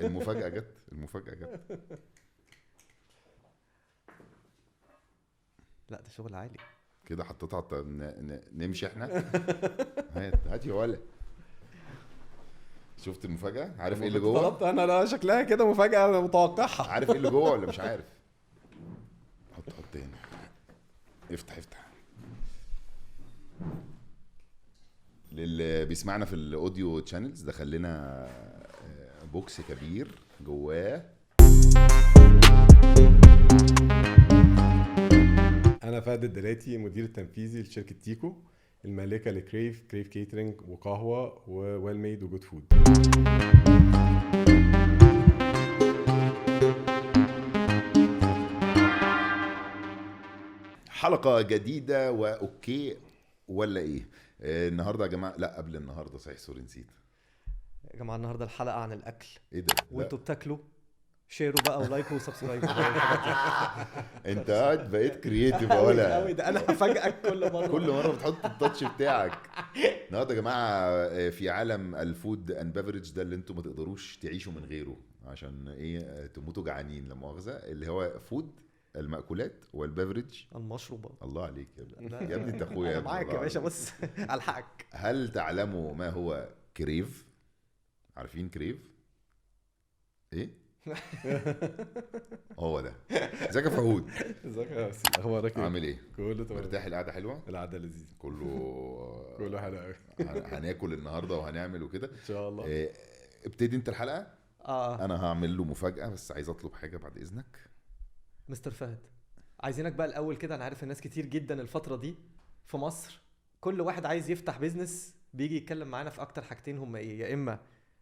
المفاجأة جت. لا ده شغل عالي كده حطيتها نمشي احنا. هات يا ولا. شفت المفاجأة؟ عارف ايه اللي جوه؟ طلبت انا، لا شكلها كده مفاجأة انا متوقعها. عارف ايه اللي جوه ولا مش عارف؟ حط هنا. افتح. للي بيسمعنا في الاوديو تشانلز، دخل لنا بوكس كبير جواه. انا فهد الدلاتي، مدير التنفيذي لشركه تيكو المالكه لكريف كيترينج وقهوه وويل ميد وجود فود. حلقة جديدة واوكي ولا ايه؟ النهارده يا جماعة، لا قبل النهارده صحيح، سوري نسيت يا جماعة النهاردة الحلقة عن الأكل. ايه ده؟ وانتوا بتاكلوا شيروا بقى ولايك وسبسكرايب. انت قاعد بقيت كرييتيف قوي ولا ده انا هفاجئك كل مرة بتحط التاتش بتاعك. النهارده يا جماعه في عالم الفود اند بيفرج ده اللي انتم ما تقدروش تعيشوا من غيره، عشان ايه؟ تموتوا جعانين لا مؤاخذه، اللي هو فود، المأكولات والبيفرج. المشروبات. الله عليك يا ابني، يا ابني انت اخويا. انا معاك يا باشا، بص الحقك. هل تعلموا ما هو كريف؟ عارفين كريف ايه؟ هو ده. ازيك يا فهود؟ ازيك يا سي، اخبارك ايه؟ عامل ايه؟ كله تمام. مرتاح؟ القعده حلوه؟ القعده لذيذه، كله حلو قوي. هناكل النهارده وهنعمل وكده ان شاء الله. ابتدي انت الحلقه. اه انا هعمل له مفاجاه، بس عايز اطلب حاجه بعد اذنك. مستر فهد، عايزينك بقى الاول كده. انا عارف الناس كتير جدا الفترة دي في مصر، كل واحد عايز يفتح بيزنس بيجي يتكلم معانا في اكتر حاجتين هم ايه؟ يا اما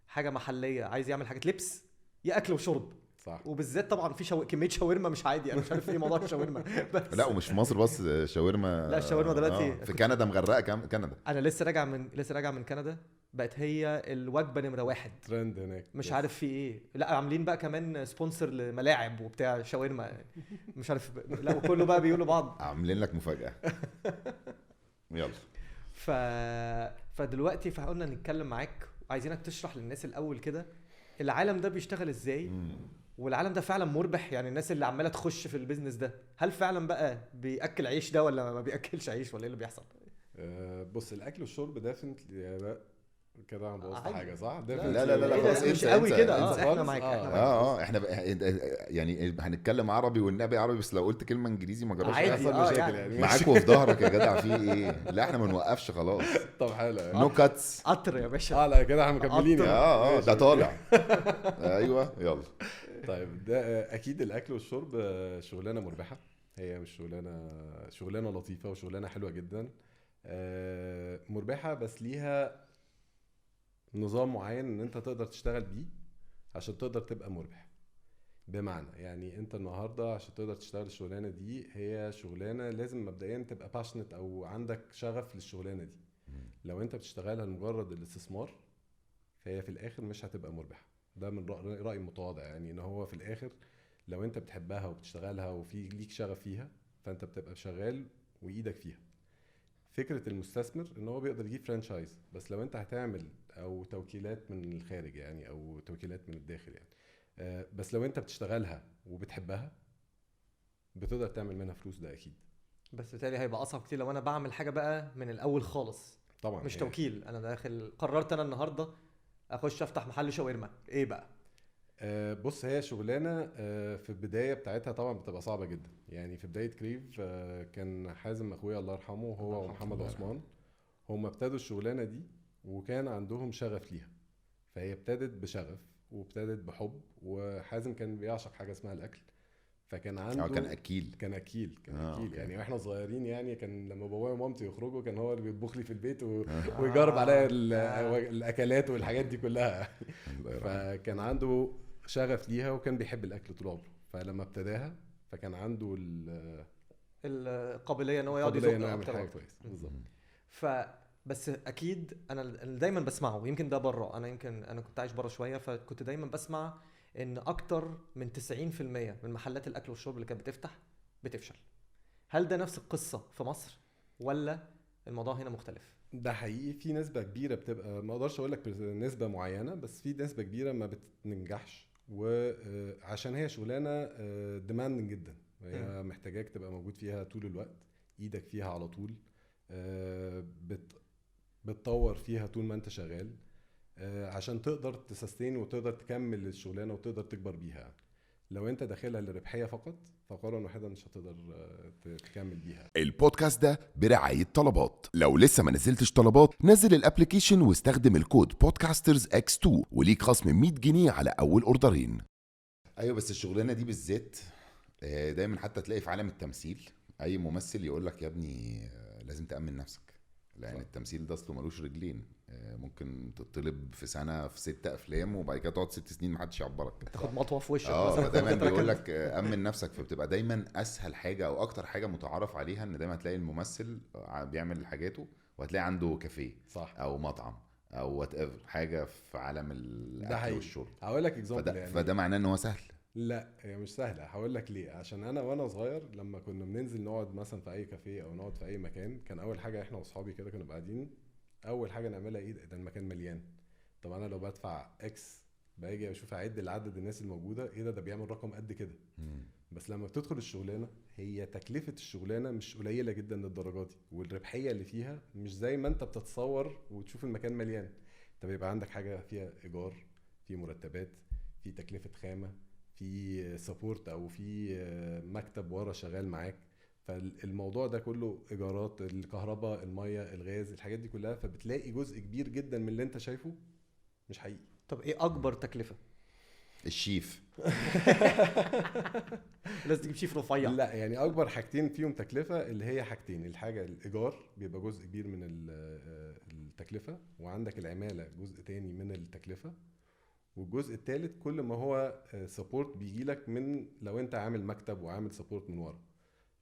حاجة محلية عايز يعمل حاجة لبس، يا اكل وشرب. صح. وبالذات طبعا في كميه شاورما مش عادي. انا مش عارف ايه موضوع الشاورما بس لا ومش في مصر بس، شاورما. لا الشاورما دلوقتي في كندا مغرقه كندا. انا لسه راجع من كندا، بقت هي الوجبه نمره واحد. ترند هناك مش عارف في ايه. لا عاملين بقى كمان سبونسر لملاعب وبتاع شاورما، مش عارف. لا وكله بقى بيقولوا بعض. عاملين لك مفاجاه. يلا. ف... فدلوقتي فقلنا نتكلم معاك، وعايزينك تشرح للناس الاول كده العالم ده بيشتغل ازاي. والعالم ده فعلا مربح؟ يعني الناس اللي عماله تخش في البيزنس ده، هل فعلا بقى بياكل عيش ده ولا ما بياكلش عيش، ولا ايه اللي بيحصل؟ بص، الاكل والشرب ديفنتلي كده انا بوظت عادي. حاجه، صح؟ لا خلاص، مش انسى قوي كده. انسى احنا خالص. معاك احنا يعني هنتكلم عربي والنبي عربي، بس لو قلت كلمه انجليزي ما جراش عادي. حاجة. يحصل مشاكل يعني معاك وفي ظهرك يا جدع، في ايه؟ لا احنا ما نوقفش خلاص. طب حلو. نو كاتس. قطر يا باشا. لا كده احنا مكملين يعني. ده طالع. ايوه يلا. طيب ده اكيد الاكل والشرب شغلانه مربحه. هي مش شغلانه لطيفه وشغلانه حلوه جدا، مربحه، بس ليها نظام معين ان انت تقدر تشتغل بيه عشان تقدر تبقى مربح. بمعنى يعني انت النهارده عشان تقدر تشتغل الشغلانه دي، هي شغلانه لازم مبدئيا تبقى باشنت او عندك شغف للشغلانه دي. لو انت بتشتغلها لمجرد الاستثمار، فهي في الاخر مش هتبقى مربحه. ده من رأي متواضع، يعني ان هو في الاخر لو انت بتحبها وبتشتغلها وفي ليك شغف فيها، فانت بتبقى شغال وايدك فيها. فكرة المستثمر ان هو بيقدر يجيب فرانشايز، بس لو انت هتعمل او توكيلات من الخارج يعني، او توكيلات من الداخل يعني، بس لو انت بتشتغلها وبتحبها بتقدر تعمل منها فلوس، ده اكيد. بس بالتالي هيبقى اصعب كتير لو انا بعمل حاجه بقى من الاول خالص. طبعا مش توكيل، انا داخل قررت انا النهارده اخش افتح محل شاورما، ايه بقى؟ بص، هي شغلانه في البدايه بتاعتها طبعا بتبقى صعبه جدا. يعني في بدايه كريف كان حازم اخويا الله يرحمه، هو ومحمد عثمان، هم ابتدوا الشغلانه دي وكان عندهم شغف ليها. فهي ابتدت بشغف وابتدت بحب، وحازم كان بيعشق حاجه اسمها الاكل، فكان عنده كان اكيل. يعني واحنا صغيرين، يعني كان لما بابايا ومامتي يخرجوا كان هو اللي بيطبخ لي في البيت ويجرب عليا الاكلات والحاجات دي كلها. فكان عنده شغف ليها وكان بيحب الاكل طول عمره. فلما ابتداها فكان عنده القابليه ان هو يقعد يزق اكتر حاجه كويس. بالظبط. بس اكيد انا دايما بسمعه، يمكن ده بره، انا كنت عايش بره شويه، فكنت دايما بسمع ان اكتر من 90% من محلات الاكل والشرب اللي كانت بتفشل. هل ده نفس القصه في مصر ولا الموضوع هنا مختلف؟ ده حقيقي. في نسبة كبيرة بتبقى، ما اقدرش اقول لك نسبة معينة، بس في نسبة كبيرة ما بتنجحش، وعشان هي شغلانة demanding جدا، هي محتاجاك تبقى موجود فيها طول الوقت، ايدك فيها على طول، بتطور فيها طول ما انت شغال، عشان تقدر تسستين وتقدر تكمل الشغلانة وتقدر تكبر بيها. لو انت داخلها للربحية فقط، فقرا واحدا مش هتقدر تكمل بيها. البودكاست ده برعاية طلبات. لو لسه ما نزلتش طلبات، نزل الابليكيشن واستخدم الكود بودكاسترز X2 وليك خصم 100 جنيه على أول أوردرين. ايوه بس الشغلانه دي بالذات دايما حتى تلاقي في عالم التمثيل اي ممثل يقول لك يا ابني لازم تأمن نفسك، لان التمثيل ده اصله ملوش رجلين. ممكن تطلب في سنه في 6 افلام وبعد كده تقعد 6 سنين محدش يعبرك، تاخد مطوه في وشك فدايما بيقول لك امن نفسك. فبتبقى دايما اسهل حاجه او اكتر حاجه متعارف عليها ان دايما تلاقي الممثل بيعمل حاجاته وهتلاقي عنده كافيه صح، او مطعم او وات ايفر حاجه في عالم ده الاكل حقيقي. والشرب. هقول لك اكزامبل فده, يعني. فده معناه ان هو سهل. لا هي مش سهله، هقول لك ليه. عشان انا وانا صغير لما كنا بننزل نقعد مثلا في اي كافيه او نقعد في اي مكان، كان اول حاجه احنا واصحابي كده كنا قاعدين، اول حاجه نعملها ايه؟ ده المكان مليان. طب انا لو بدفع اكس باجي اشوف اعد العدد الناس الموجوده، ايه ده بيعمل رقم قد كده. بس لما بتدخل الشغلانه، هي تكلفه الشغلانه مش قليله جدا للدرجه دي، والربحيه اللي فيها مش زي ما انت بتتصور وتشوف المكان مليان. انت بيبقى عندك حاجه فيها ايجار، في مرتبات، في تكلفه خامه، في سبورت او في مكتب ورا شغال معاك. فالموضوع ده كله ايجارات، الكهرباء، الميه، الغاز، الحاجات دي كلها، فبتلاقي جزء كبير جدا من اللي انت شايفه مش حقيقي. طب ايه اكبر تكلفه؟ الشيف لازم تجيب شيف رفيع. لا يعني اكبر حاجتين فيهم تكلفه اللي هي حاجتين، الحاجه الايجار بيبقى جزء كبير من التكلفه، وعندك العماله جزء تاني من التكلفه، والجزء الثالث كل ما هو سبورت بيجيلك من لو انت عامل مكتب وعامل سبورت من ورا،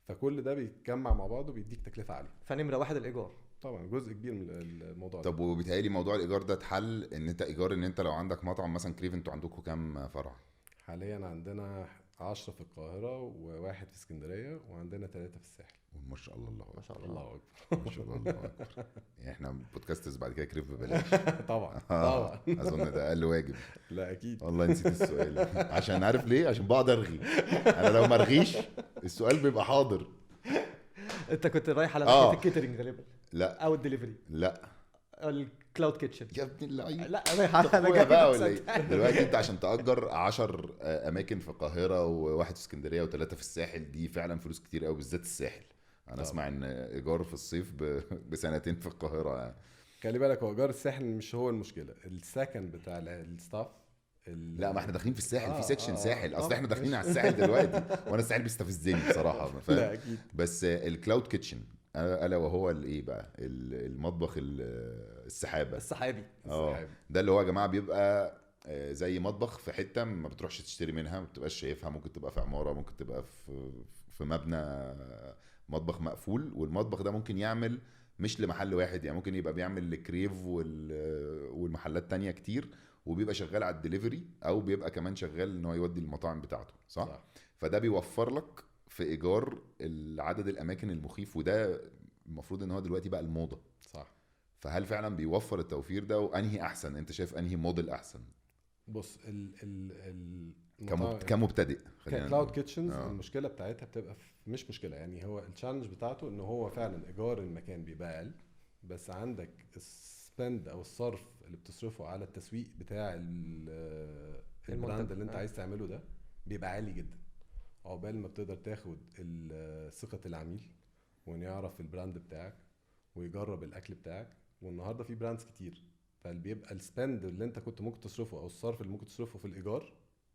فكل ده بيتجمع مع بعضه بيديك تكلفه عاليه. فنمره واحد الايجار طبعا جزء كبير من الموضوع طب وبيتهيألي موضوع الايجار ده اتحل ان انت ايجار، ان انت لو عندك مطعم مثلا كريف، انتوا عندكم كام فرع؟ حاليا عندنا 10 في القاهره وواحد في اسكندريه، وعندنا 3 في الساحل. ما شاء الله، الله ما شاء الله. الله اكبر. ما شاء الله، الله اكبر. يعني احنا بودكاسترز بعد كده كريف ببلاش. طبعا طبعا. اظن ده اقل واجب. لا اكيد. والله نسيت السؤال عشان عارف ليه، عشان بقعد ارغي. انا لو ما ارغيش السؤال بيبقى حاضر. انت كنت رايح على ناحيه الكيترينج غالبا لا او الدليفري، لا الكلاود كيتشن. يا ابن اللعيب. لا رايح على اخويا بقى ولا جاي ايه؟ دلوقتي انت عشان تأجر 10 اماكن في القاهره وواحد في اسكندريه و3 في الساحل، دي فعلا فلوس كتير قوي، بالذات الساحل. انا اسمع ان ايجار في الصيف بسنتين في القاهره يعني. خلي بالك، هو ايجار الساحل مش هو المشكله، السكن بتاع الستاف. لا ما احنا داخلين في الساحل، في سيكشن ساحل، اصل طبعا، احنا داخلين ماشي. على الساحل دلوقتي وانا الساحل بيستفزني بصراحه، فاهم؟ لا اكيد. بس الكلاود كيتشن الا وهو الايه بقى، المطبخ السحابه السحابي. ده اللي هو يا جماعه بيبقى زي مطبخ في حته ما بتروحش تشتري منها، ما بتبقاش شايفها، ممكن تبقى في عماره، ممكن تبقى في مبنى، مطبخ مقفول. والمطبخ ده ممكن يعمل مش لمحل واحد، يعني ممكن يبقى بيعمل لكريف والمحلات تانية كتير، وبيبقى شغال على الدليفري، او بيبقى كمان شغال ان هو يودي المطاعم بتاعته، صح؟ فده بيوفر لك في ايجار عدد الاماكن المخيف، وده المفروض ان هو دلوقتي بقى الموضه، صح. فهل فعلا بيوفر التوفير ده؟ وانهي احسن؟ انت شايف انهي موديل احسن؟ بص كمبتدئ كلاود كيتشنز، المشكله بتاعتها بتبقى مش مشكله، يعني هو التشالنج بتاعته ان هو فعلا ايجار المكان بيبقى اقل، بس عندك السبند او الصرف اللي بتصرفه على التسويق بتاع البراند اللي انت عايز تعمله ده بيبقى عالي جدا، عقبال ما بتقدر تاخد ثقه العميل وانه يعرف البراند بتاعك ويجرب الاكل بتاعك. والنهارده في براندز كتير، فبيبقى السبند اللي انت كنت ممكن تصرفه او الصرف اللي ممكن تصرفه في الايجار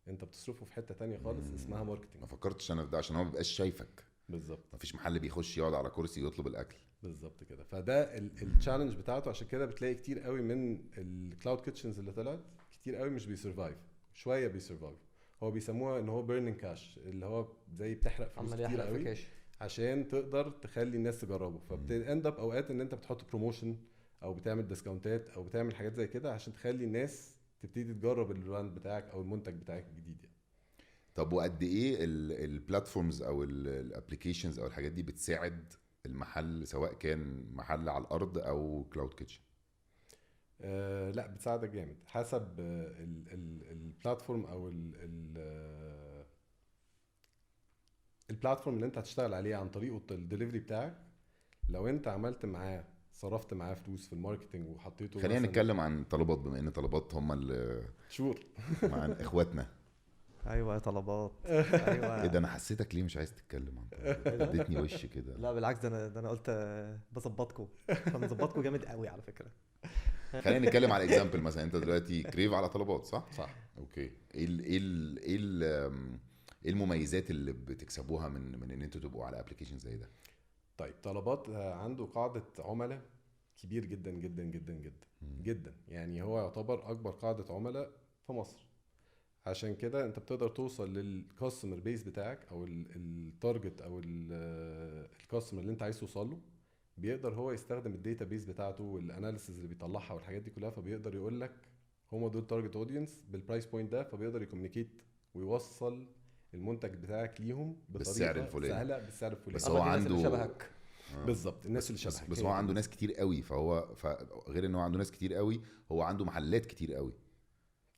انت بتصرفه في حته تانية خالص اسمها ماركتنج. ما فكرتش انا في ده عشان هو ما بيبقاش شايفك. بالظبط. مفيش محل بيخش يقعد على كرسي يطلب الاكل. بالظبط كده. فده التشالنج بتاعته، عشان كده بتلاقي كتير قوي من الكلاود كيتشنز اللي طلعت كتير قوي مش بيسرفايف، شويه بيسرفايف. هو بيسموها ان هو بيرنينج كاش، اللي هو زي بتحرق فلوس كتير قوي عشان تقدر تخلي الناس تجربه. فبتاند اب اوقات ان انت بتحط بروموشن او بتعمل ديسكاونتات او بتعمل حاجات زي كده عشان تخلي الناس تبتدي تجرب البراند بتاعك او المنتج بتاعك الجديد يعني. طب وقد ايه البلاتفورمز او الابلكيشنز او الحاجات دي بتساعد المحل سواء كان محل على الارض او كلاود كيتشن؟ لا بتساعدك جامد حسب البلاتفورم او البلاتفورم اللي انت هتشتغل عليه عن طريقه الدليفري بتاعك. لو انت عملت معاه صرفت معاه فلوس في الماركتنج وحطيته، خلينا نتكلم عن طلبات بما ان طلبات هم اللي شور مع اخواتنا. ايوه يا طلبات. ايوه. ايه ده، انا حسيتك ليه مش عايز تتكلم عن طلبات؟ اديتني وش كده. لا بالعكس، ده انا قلت بظبطكم، فمظبطكم جامد قوي على فكره. خلينا نتكلم على اكزامبل. مثلا انت دلوقتي كريف على طلبات، صح؟ اوكي. ايه المميزات اللي بتكسبوها من ان انتوا تبقوا على ابلكيشن زي ده؟ طيب طلبات عنده قاعدة عملاء كبير جدا جدا جدا جدا جدا، يعني هو يعتبر اكبر قاعدة عملاء في مصر. عشان كده انت بتقدر توصل للكاستمر بيس بتاعك او التارجت او الكاستمر اللي انت عايز توصل له. بيقدر هو يستخدم الداتا بيس بتاعته والاناليسيز اللي بيطلعها والحاجات دي كلها، فبيقدر يقول لك هم دول تارجت اودينس بالبرايس بوينت ده، فبيقدر يكومينيكيت ويوصل المنتج بتاعك ليهم بالسعر بطريقه الفلاني. سهله بالسعر الفلاني. بس هو الناس اللي عنده شبهك. بالظبط الناس اللي شبهك. بس هو عنده ناس كتير قوي، غير ان هو عنده ناس كتير قوي، هو عنده محلات كتير قوي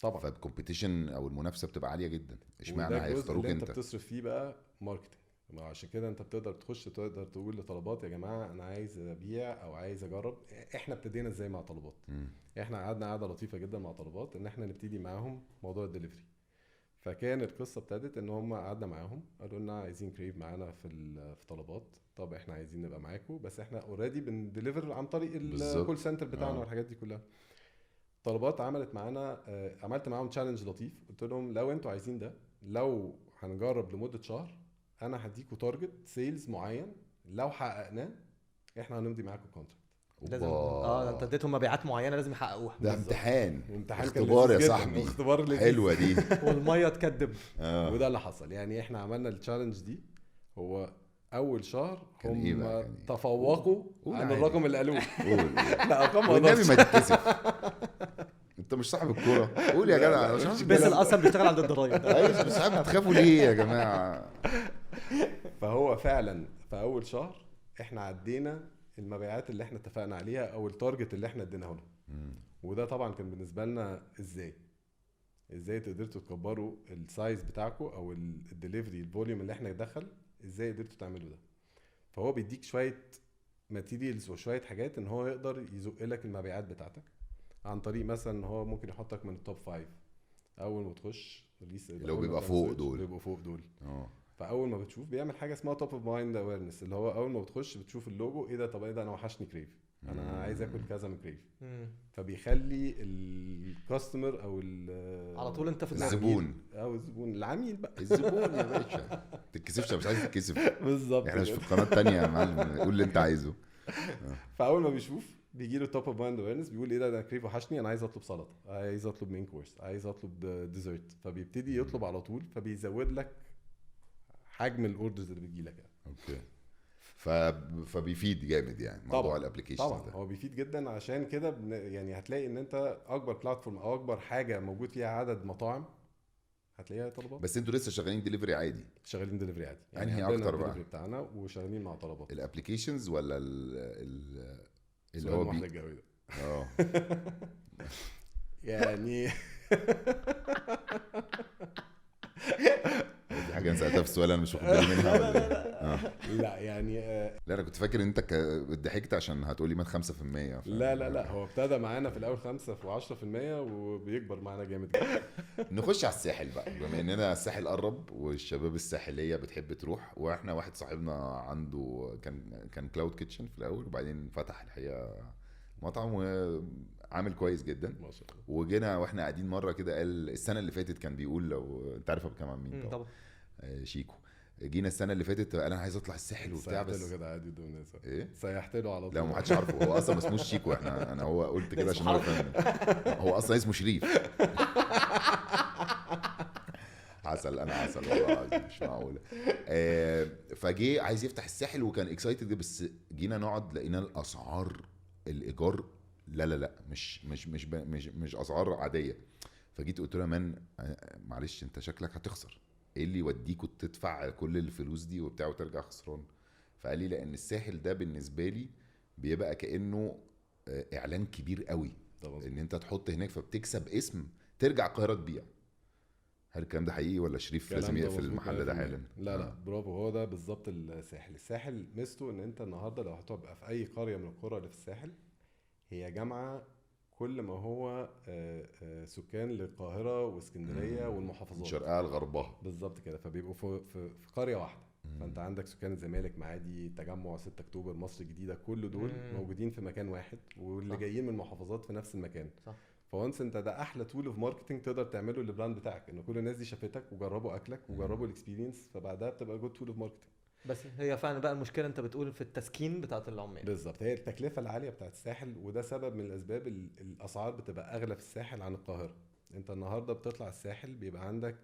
طبعا. فالكومبيتيشن او المنافسه بتبقى عاليه جدا. اشمعنى وده الجزء هيختاروك اللي انت انت؟ بتصرف فيه بقى ماركتنج. عشان كده انت بتقدر تخش تقدر تقول لطلبات يا جماعه انا عايز ابيع او عايز اجرب. احنا ابتدينا ازاي مع طلبات؟ احنا قعدنا قعده لطيفه جدا مع طلبات ان احنا نبتدي معاهم موضوع الدليفري. فكان القصه ابتدت ان هم قعدنا معاهم قالوا لنا عايزين كريف معانا في طلبات. طب احنا عايزين نبقى معاكم، بس احنا اوريدي بنديليفر عن طريق الكول سنتر بتاعنا والحاجات دي كلها. طلبات عملت معانا عملت معاهم تشالنج لطيف. قلت لهم لو انتوا عايزين ده، لو هنجرب لمده شهر انا هديكوا تارجت سيلز معين، لو حققناه احنا هنمضي معاكم كونتراكت. لازم انت اديتهم مبيعات معينه لازم يحققوها. ده امتحان اختبار يا صاحبي. اختبار لذيذ. حلوه دي. والميه تكدب. وده اللي حصل. يعني احنا عملنا التشالنج دي. هو اول شهر هم إيه تفوقوا عن الرقم اللي قالوه. لا ارقام والنبي ما تتكسف. انت مش صاحب الكوره، قول يا جدع. بس اصلا بيشتغل عند الضرايب. ايوه بس صاحب، بتخافوا ليه يا جماعه؟ فهو فعلا في اول شهر احنا عدينا المبيعات اللي احنا اتفقنا عليها او التارجت اللي احنا اديناه لهم. وده طبعا كان بالنسبه لنا ازاي قدرتوا تكبروا السايز بتاعكم او الدليفري الفوليوم اللي احنا دخل، ازاي قدرتوا تعملوا ده. فهو بيديك شويه ماتيريالز وشويه حاجات ان هو يقدر يزق لك المبيعات بتاعتك عن طريق مثلا ان هو ممكن يحطك من التوب 5 اول ما تخش لو بيبقى فوق دول بيبقوا فوق دول. فاول ما بتشوف بيعمل حاجه اسمها توب اوف مايند اويرنس، اللي هو اول ما بتخش بتشوف اللوجو ايه ده، طب ايه ده، انا وحشني كريف، انا عايز اكل كذا من كريف. فبيخلي الكاستمر او على طول انت في الزبون او الزبون العميل بقى الزبون يا باشا. تتكسفش، مش عايز تتكسف. بالظبط. احنا مش في القناه الثانيه يا معلم، قول اللي انت عايزه. فاول ما بيشوف بيجي له توب اوف مايند اويرنس، بيقول ايه ده كريف وحشني، انا عايز اطلب سلطه، عايز اطلب مين كورس، عايز اطلب ديزرت. فبيبتدي يطلب على طول، فبيزود لك حجم الاوردرز اللي بتجي لك يعني. اوكي. فبيفيد جامد يعني موضوع الابلكيشن طبعا ده. هو بيفيد جدا. عشان كده يعني هتلاقي ان انت اكبر بلاتفورم او اكبر حاجه موجود فيها عدد مطاعم هتلاقيها طلبات. بس انتوا لسه شغالين ديليفري عادي؟ شغالين ديليفري عادي يعني هي اكتر بقى بتاعنا وشغالين مع طلبات. الابلكيشنز ولا اللي هو الجوي ده؟ يعني دي حاجه انا سالتها في السؤال انا مش واخد بالي منها ولا لا يعني لا انا كنت فاكر انت ضحكت عشان هتقولي من 5%. لا هو ابتدى معانا في الاول 5 و10% وبيكبر معانا جامد جدا. نخش على الساحل بقى، بما اننا الساحل قرب والشباب الساحليه بتحب تروح. واحنا واحد صاحبنا عنده كان كلاود كيتشن في الاول، وبعدين فتح الحقيقه مطعم وعامل كويس جدا ما شاء الله. وجينا واحنا قاعدين مره كده، قال السنه اللي فاتت كان بيقول، لو انت عارف كمان مين طبعا شيكو. جينا السنه اللي فاتت قال انا عايز اطلع الساحل وبتاع، بس سيحت له كده عادي دون ناس. ايه سيحت له على طول. لا ما حدش عارفه، هو اصلا ما اسموش شيكو. انا هو قلت كده عشان هو فاهم، هو اصلا اسمه شريف. عسل، انا عسل والله مش معقوله. فجي عايز يفتح الساحل وكان اكسايتد، بس جينا نقعد لقينا الاسعار الايجار لا مش اسعار عاديه. فجيت قلت له مان معلش انت شكلك هتخسر، ايه اللي يوديك وتدفع كل الفلوس دي وبتاع وترجع خسران؟ فقال لي لان الساحل ده بالنسبه لي بيبقى كانه اعلان كبير قوي طبعا. ان انت تحط هناك فبتكسب اسم ترجع القاهره تبيع. هل الكلام ده حقيقي ولا شريف لازم الكلام ده يقفل مظبوط المحل ده 100%. حالا؟ لا برافو، هو ده بالظبط الساحل ميزته ان انت النهارده لو هتبقى في اي قريه من القرى اللي في الساحل، هي جامعه كل ما هو سكان للقاهره واسكندريه من والمحافظات شرقها لغربها. بالظبط كده، فبيبقوا في قريه واحده. فانت عندك سكان الزمالك، معادي، تجمع 6 اكتوبر، مصر الجديده، كل دول موجودين في مكان واحد، واللي صح. جايين من المحافظات في نفس المكان. صح. فوانس انت ده احلى تول اوف ماركتنج تقدر تعمله للبراند بتاعك، ان كل الناس دي شافتك وجربوا اكلك وجربوا الاكسبيرينس، فبعدها بتبقى جود تول اوف ماركتنج. بس هي فعلا بقى المشكله انت بتقول في التسكين بتاعت العمال. بالظبط، هي التكلفه العاليه بتاعت الساحل، وده سبب من الاسباب الاسعار بتبقى اغلى في الساحل عن القاهره. انت النهارده بتطلع الساحل بيبقى عندك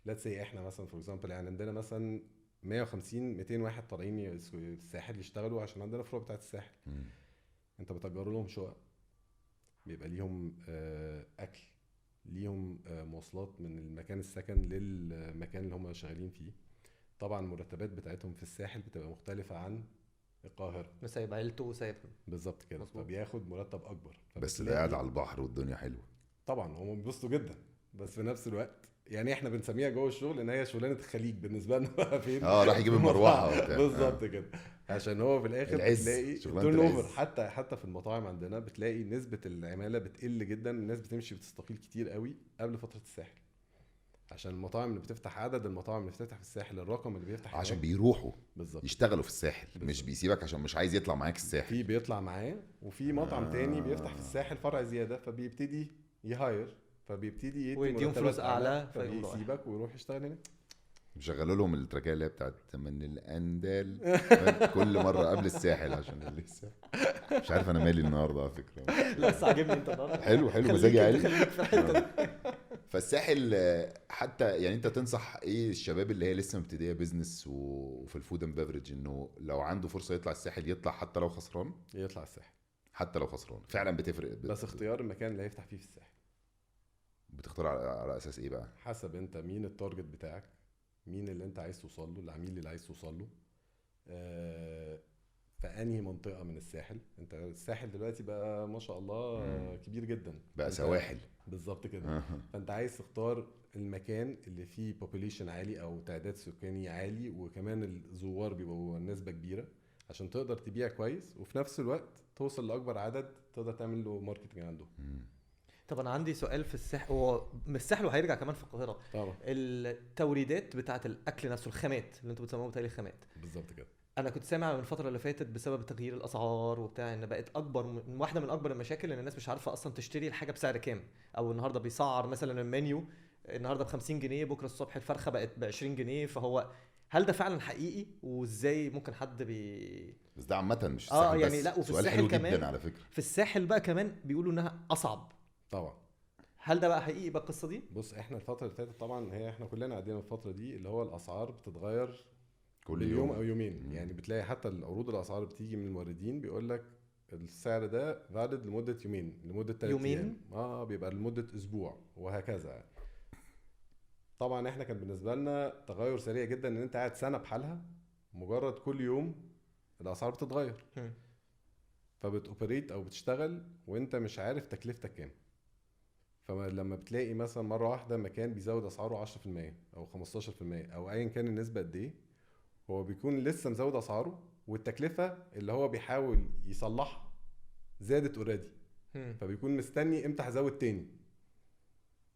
ليتس سي احنا مثلا فور اكزامبل، يعني عندنا مثلا 150 200 واحد طالعين الساحل يشتغلوا عشان عندنا فروع بتاعت الساحل. انت بتأجر لهم شقق، بيبقى ليهم اكل، ليهم مواصلات من المكان السكن للمكان اللي هم شغالين فيه. طبعا المرتبات بتاعتهم في الساحل بتبقى مختلفة عن القاهرة. سايب عيلته وسايبهم. بالظبط كده، فبياخد مرتب اكبر. بس ده قاعد على البحر والدنيا حلوه. طبعا هم بيبسطوا جدا، بس في نفس الوقت يعني احنا بنسميها جوه الشغل ان هي شغلانه الخليج بالنسبه لنا بقى فين. راح يجيب المروحه وبتاع. بالظبط كده، عشان هو في الاخر بتلاقي شغلانة التيرن اوفر. العز. حتى في المطاعم عندنا بتلاقي نسبه العماله بتقل جدا، الناس بتمشي بتستقيل كتير قوي قبل فتره الساحل، عشان المطاعم اللي بتفتح، عدد المطاعم اللي بتفتح في الساحل، الرقم اللي بيفتح عشان هناك. بيروحوا بالظبط يشتغلوا في الساحل، مش بالظبط. بيسيبك عشان مش عايز يطلع معاك الساحل. في بيطلع معاه، وفي مطعم تاني بيفتح في الساحل فرع زياده، فبيبتدي يهاير، فبيبتدي يدي ويديهم مرتبات فلوس أعلى، فيقوم فبيسيبك ويروح يشتغل هناك. بيشغلوا لهم التراكيه اللي هي بتاعت من الاندال كل مره قبل الساحل عشان لسه مش عارف انا مالي النهارده على فكره. لا بس عاجبني انت النهارده. حلو خليك مزاجي انت، عالي. خليك في الحته دي. فالساحل حتى يعني انت تنصح ايه الشباب اللي هي لسه مبتدئه بيزنس وفي الفود اند بيفرج، انه لو عنده فرصه يطلع الساحل يطلع حتى لو خسران؟ يطلع الساحل حتى لو خسران فعلا بتفرق. بس اختيار المكان اللي هيفتح فيه في الساحل بتختار على اساس ايه بقى؟ حسب انت مين التارجت بتاعك، مين اللي انت عايز توصل له، العميل اللي عايز توصل له، في انهي منطقه من الساحل. انت الساحل دلوقتي بقى ما شاء الله كبير جدا، بقى سواحل. بالظبط كده. فانت عايز تختار المكان اللي فيه population عالي او تعداد سكاني عالي، وكمان الزوار بيبقوا نسبه كبيره، عشان تقدر تبيع كويس وفي نفس الوقت توصل لاكبر عدد تقدر تعمل له ماركتنج عنده. طب انا عندي سؤال في الساحل، هو من الساحل وهيرجع كمان في القاهره. طبعا التوريدات بتاعه الاكل نفسه، الخامات اللي انتوا بتسموها بتاعي الخامات، بالظبط كده. انا كنت سامع من الفتره اللي فاتت بسبب تغيير الاسعار وبتاع ان بقت واحده من اكبر المشاكل ان الناس مش عارفه اصلا تشتري الحاجه بسعر كام، او النهارده بيسعر مثلا المنيو النهارده ب 50 جنيه، بكره الصبح الفرخه بقت ب 20 جنيه. فهو هل ده فعلا حقيقي؟ وازاي ممكن حد بس ده عامه مش الساحل يعني بس. لا، وفي سؤال الساحل حلو كمان جدا على فكره. في الساحل بقى كمان بيقولوا انها اصعب. طبعا هل ده بقى حقيقي بقى القصه دي؟ بص، احنا الفتره اللي فاتت طبعا احنا كلنا عدينا الفتره دي اللي هو الاسعار بتتغير كل يوم او يومين. يعني بتلاقي حتى العروض الاسعار بتيجي من الموردين بيقول لك السعر ده فاليد لمده يومين، لمده 3 ايام، بيبقى لمده اسبوع وهكذا. طبعا احنا كان بالنسبه لنا تغير سريع جدا ان انت قاعد سنه بحالها، مجرد كل يوم الاسعار بتتغير، فبتوبريت او بتشتغل وانت مش عارف تكلفتك كام. فلما بتلاقي مثلا مره واحده مكان بيزود اسعاره 10% او 15% او ايا كان النسبه قد ايه، هو بيكون لسه مزود اسعاره والتكلفه اللي هو بيحاول يصلحها زادت اوريدي، فبيكون مستني امتى هزود تاني.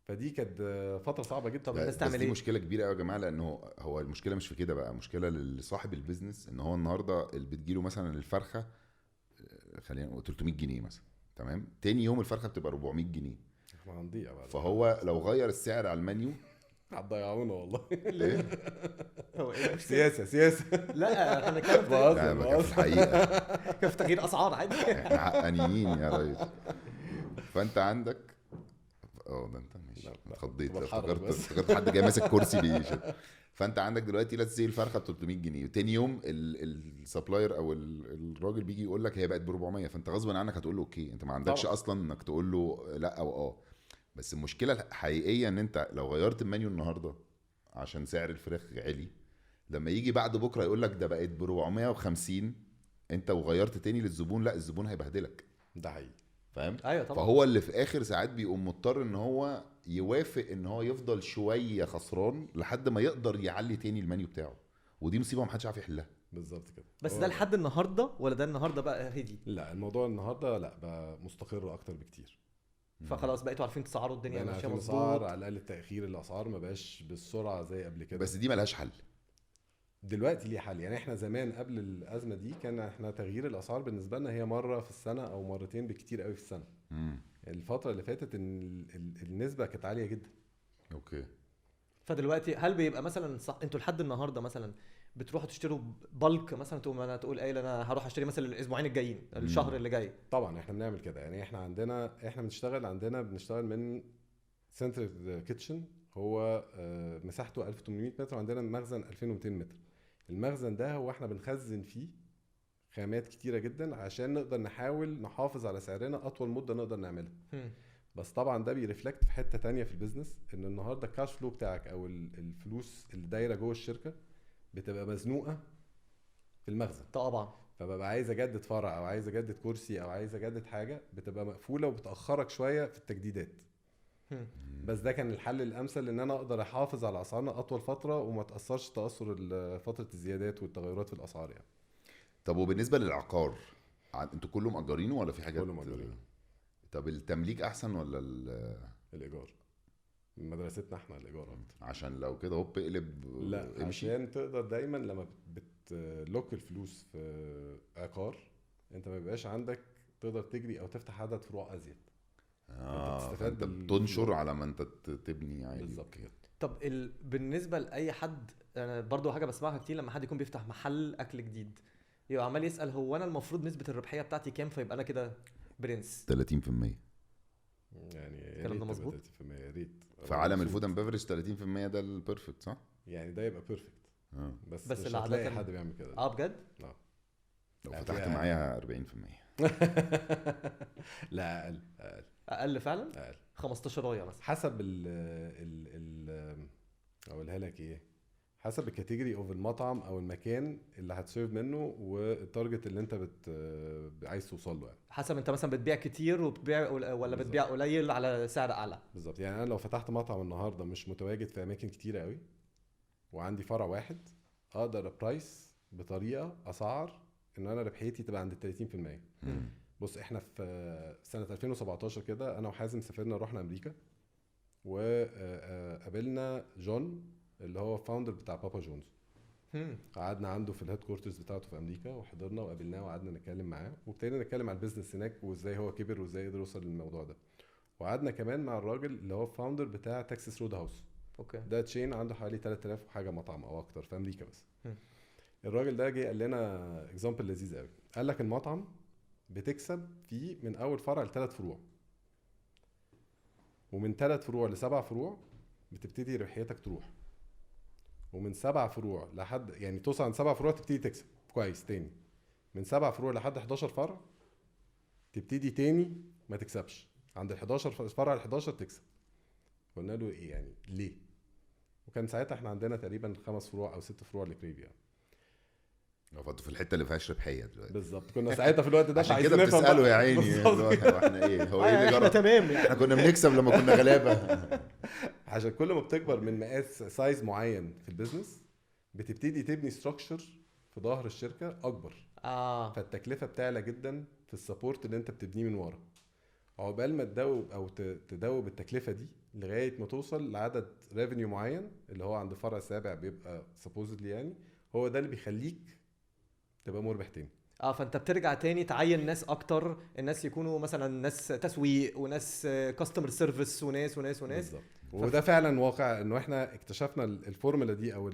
فدي كانت فتره صعبه جدا. طب الناس تعمل ايه؟ دي مشكله كبيره قوي يا جماعه، لانه هو المشكله مش في كده بقى، مشكله لصاحب البيزنس ان هو النهارده اللي بتجيله مثلا الفرخه خلينا نقول 300 جنيه مثلا، تمام، تاني يوم الفرخه بتبقى 400 جنيه. احنا هنضيع بقى. فهو لو غير السعر على المنيو هتضيعونا والله. ليه؟ هو ايه سياسه لا انا كان لا ما كان في الحقيقه كان في تغيير اسعار عادي. احنا حقانيين يا ريس. فانت عندك ده انت ماشي اتخضيت، افتكرت حد جاي ماسك كرسي بيشد. فانت عندك دلوقتي لا تسيل الفرخه ب 300 جنيه، وتاني يوم السبلاير او الراجل بيجي يقول لك هي بقت ب 400، فانت غصبا عنك هتقول له اوكي، انت ما عندكش طبعا. اصلا انك تقول له لا او بس المشكله الحقيقيه ان انت لو غيرت المنيو النهارده عشان سعر الفراخ عالي، لما يجي بعد بكره يقول لك ده بقت ب 450 انت وغيرت تاني للزبون، لا الزبون هيبهدلك. ده حقيقي. فاهم؟ ايوه طبعا. فهو اللي في اخر ساعات بيقوم مضطر ان هو يوافق ان هو يفضل شويه خسران لحد ما يقدر يعلي تاني المنيو بتاعه، ودي مصيبه محدش عارف يحلها. بالظبط كده. بس هو- ده لحد النهارده ولا ده النهارده بقى هدي؟ لا الموضوع النهارده لا بقى مستقر اكتر بكتير. فخلاص بقيتوا عارفين تسعروا الدنيا بقينا ماشيه عارفين مظبوط. الاسعار، على الاقل التاخير الاسعار ما بقاش بالسرعه زي قبل كده. بس دي ملهاش حل. دلوقتي ليه حل. يعني احنا زمان قبل الازمه دي كان احنا تغيير الاسعار بالنسبه لنا هي مره في السنه او مرتين بالكتير قوي في السنه. مم. الفتره اللي فاتت ان النسبه كانت عاليه جدا. اوكي. فدلوقتي هل بيبقى مثلا صح انتوا لحد النهارده مثلا بتروحوا تشتروا بالك مثلا، تقوم انا تقول قايل انا هروح اشتري مثلا الاسبوعين الجايين الشهر اللي جاي؟ طبعا احنا بنعمل كده. يعني احنا بنشتغل من سنتر كيتشن، هو مساحته 1800 متر، وعندنا مخزن 2200 متر. المخزن ده هو احنا بنخزن فيه خامات كتيرة جدا عشان نقدر نحاول نحافظ على سعرنا اطول مدة نقدر نعملها. بس طبعا ده بيرفلكت في حتة تانية في البيزنس، ان النهاردة الكاش فلو بتاعك او الفلوس اللي دايرة جوه الشركة بتبقى مزنوقة في المخزن. طبعا. فببقى عايز اجدد فرع او عايز اجدد كرسي او عايز اجدد حاجة، بتبقى مقفولة وبتأخرك شوية في التجديدات. بس ده كان الحل الامثل ان انا اقدر احافظ على اسعارنا اطول فترة وما تأثرش تأثر فترة الزيادات والتغيرات في الاسعار يعني. طب وبالنسبه للعقار، انتوا كله مأجرينه ولا في حاجات؟ كله مأجرينه. طب التمليك احسن ولا الايجار؟ مدرستنا احنا الايجار اكتر. عشان لو كده هوب اقلب لا امشي؟ عشان تقدر دايما لما بتلوك الفلوس في عقار انت ما بيبقاش عندك تقدر تجري او تفتح عدد فروع ازيد. فانت بتنشر على ما انت تبني عادي. بالظبط كده. طب بالنسبه لاي حد، انا برضو حاجه بسمعها كتير لما حد يكون بيفتح محل اكل جديد يبقى عمال يسال هو انا المفروض نسبه الربحيه بتاعتي كام، فيبقى انا كده برنس. 30%. يعني يا الكلام ريت ده مظبوط؟ تبقى 30%، يا ريت. في عالم الفود اند بيفرج 30% ده البيرفكت صح؟ يعني ده يبقى بيرفكت. بس بس مش العادة هتلاقي كان- حد بيعمل كده. بجد؟ لو لا، فتحت في معايا 40%. لا اقل اقل فعلا؟ اقل 15 رايه مثلا. حسب ال اقولها لك ايه، حسب الكاتيجوري اوف المطعم او المكان اللي هتسيرف منه والتارجت اللي انت عايز توصل له يعني. حسب انت مثلا بتبيع كتير وبتبيع ولا بالظبط. بتبيع قليل على سعر اعلى. بالظبط. يعني انا لو فتحت مطعم النهارده مش متواجد في اماكن كتيره قوي وعندي فرع واحد، اقدر ابرايس بطريقه اسعر ان انا ربحيتي تبقى عند 30%. بص احنا في سنه 2017 كده انا وحازم سافرنا رحنا امريكا وقابلنا جون اللي هو فاوندر بتاع بابا جونز. قعدنا عنده في الهيد كوارترز بتاعته في امريكا وحضرنا وقابلناه وقعدنا نتكلم معاه وابتدينا نتكلم على البيزنس هناك وازاي هو كبر وازاي قدر يوصل للموضوع ده. وقعدنا كمان مع الراجل اللي هو فاوندر بتاع تكساس رود هاوس. اوكي. ده تشين عنده حوالي 3000 وحاجه مطعم او اكتر في امريكا بس. الراجل ده جه قال لنا اكزامبل لذيذ قوي. قال لك المطعم بتكسب فيه من اول فرع ل3 فروع، ومن 3 فروع ل7 فروع بتبتدي ربحيتك تروح، ومن 7 فروع لحد يعني توصل عند 7 فروع تبتدي تكسب كويس تاني، من 7 فروع لحد 11 فرع تبتدي تاني ما تكسبش، عند ال11 فرع ال11 تكسب. قلنا له ايه يعني ليه؟ وكان ساعتها احنا عندنا تقريبا 5 فروع او 6 فروع لكريبي يعني. فانتوا في الحته اللي فيهاش ربحيه دلوقتي. بالظبط. كنا ساعتها في الوقت ده عشان عايزين كده نفهم بتسالوا بقى. يا عيني بالظبط. احنا ايه هو ايه اللي احنا جرى؟ تمام يعني. احنا كنا بنكسب لما كنا غلابه. عشان كل ما بتكبر من مقاس سايز معين في البيزنس بتبتدي تبني ستراكشر في ظهر الشركه اكبر. فالتكلفه بتعلى جدا في السبورت اللي انت بتبنيه من ورا. عقبال ما تدوب او تدوب التكلفه دي لغايه ما توصل لعدد ريفينيو معين اللي هو عند فرع سابع بيبقى سبوزدلي يعني هو ده اللي بيخليك تبقى مربح تاني. فانت بترجع تاني تعين ناس اكتر، الناس يكونوا مثلا ناس تسويق وناس كاستمر سيرفيس وناس وناس وناس. بالظبط. وده فعلا واقع انه احنا اكتشفنا الفورمولا دي او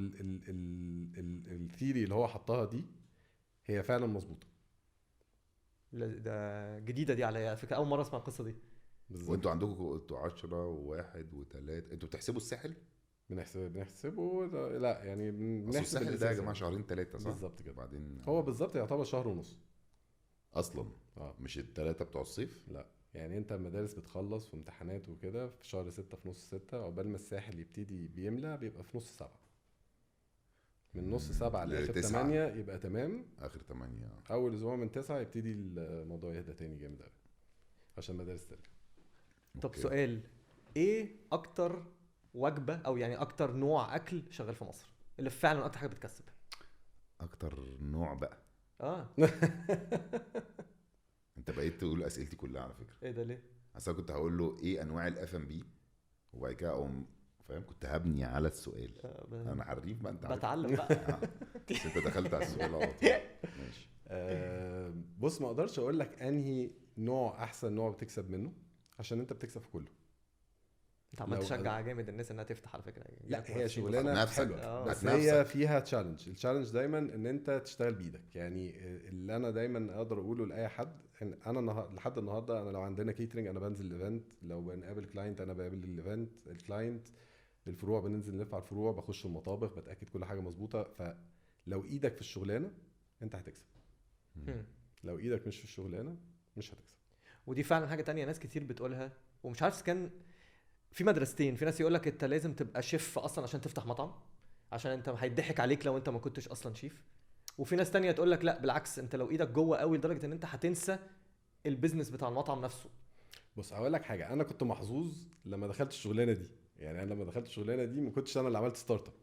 الثيري اللي هو حطها دي هي فعلا مظبوطه. ده جديده دي عليا فكره، اول مره اسمع القصه دي. بالظبط. وانتوا عندكم انتوا 10 و1 و3 انتوا بتحسبوا الساحل؟ بنحسبه لا يعني اصل الساحل ده يا جماعه شهرين 3 صح؟ بالظبط كده. بعدين هو بالظبط يعتبر شهر ونص اصلا مش ال3 بتوع الصيف. لا يعني انت المدارس بتخلص وامتحانات وكده في شهر 6 في نص 6 عقبال ما الساحل يبتدي بيملى بيبقى في نص 7. من نص 7 لاخر ل9. 8 يبقى تمام. اخر 8. اول اسبوع من 9 يبتدي الموضوع يهدى تاني جامد قوي عشان المدارس ترجع. طب أوكي. سؤال، ايه اكتر وجبه او يعني اكتر نوع اكل شغال في مصر اللي فعلا اكتر حاجه بتكسب؟ اكتر نوع بقى؟ اه انت بقيت تقول اسئلتي كلها على فكره. ايه ده ليه؟ اصل كنت هقول له ايه انواع الاف ام بي، وبعد كده اقوم فاهم، كنت هبني على السؤال. انا حريف بقى، انت عارف. بتعلم بقى. بس انت دخلت على السؤال على طول. ماشي. بص ما اقدرش اقول لك انهي نوع احسن نوع بتكسب منه عشان انت بتكسب في كله. انت عمال لو- تشجع جامد الناس انها تفتح على فكره يعني. لا هي شغلانه نفسك. حلوه بس نفسك. هي فيها تشالنج. التشالنج دايما ان انت تشتغل بايدك. يعني اللي انا دايما اقدر اقوله لاي حد ان انا لحد النهارده انا لو عندنا كيترينج انا بنزل الايفنت، لو بنقابل كلاينت انا بقابل الايفنت الكلاينت، الفروع بننزل نلف على الفروع، بخش المطابخ بتاكد كل حاجه مظبوطه. فلو ايدك في الشغلانه انت هتكسب، لو ايدك مش في الشغلانه مش هتكسب. ودي فعلا حاجه تانية ناس كتير بتقولها، ومش عارف كان في مدرستين. في ناس يقول لك انت لازم تبقى شيف اصلا عشان تفتح مطعم، عشان انت هيضحك عليك لو انت ما كنتش اصلا شيف. وفي ناس تانية تقول لك لا بالعكس، انت لو ايدك جوه قوي لدرجه ان انت هتنسى البيزنس بتاع المطعم نفسه. بص هقول لك حاجه، انا كنت محظوظ لما دخلت الشغلانه دي. يعني انا لما دخلت الشغلانه دي ما كنتش انا اللي عملت ستارت اب،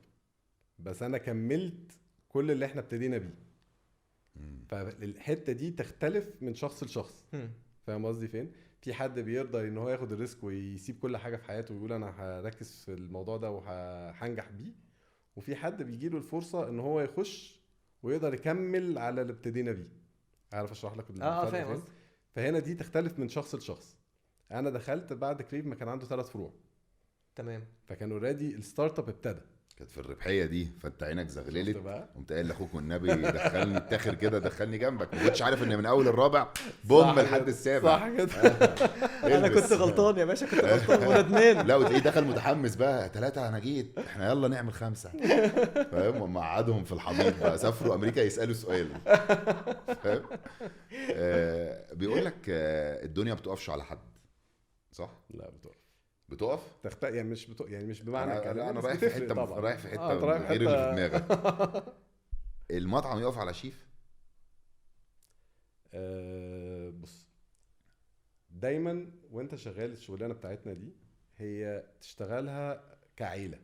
بس انا كملت كل اللي احنا ابتدينا بيه. فالحته دي تختلف من شخص لشخص. فاهم قصدي فين؟ في حد بيرضى ان هو ياخد الريسك ويسيب كل حاجه في حياته ويقول انا هركز في الموضوع ده وهنجح بيه، وفي حد بيجيله الفرصه ان هو يخش ويقدر يكمل على اللي ابتدينا بيه. عارف اشرح لك الفرق فاهم فين؟ قصدي. فهنا دي تختلف من شخص لشخص. انا دخلت بعد كريف ما كان عنده 3 فروع، تمام. فكان اوريدي الستارت اب ابتدى. كانت في الربحيه دي، فانت عينك شفت زغللت، بقى؟ قمت قايل لاخوك والنبي دخلني التاخر كده، دخلني جنبك. ما كنتش عارف ان من اول الرابع بوم لحد السابع. صح كده. انا البس. كنت غلطان يا باشا، كنت غلطان وندمان. لا وتلاقيه دخل متحمس بقى، 3 انا جيت، احنا يلا نعمل 5. فاهم؟ مقعدهم في الحضيض بقى، سافروا امريكا يسالوا سؤال. فاهم؟ بيقول لك الدنيا بتقفش على حد، صح؟ لا بتقف. بتقف. يعني مش بمعنى كده. انا بس رايح في بتفرق حته، طبعاً. رايح في حته رايح غير اللي في دماغك. المطعم يقف على شيف؟ بص دايما وانت شغال الشغلانه بتاعتنا دي هي تشتغلها كعيله.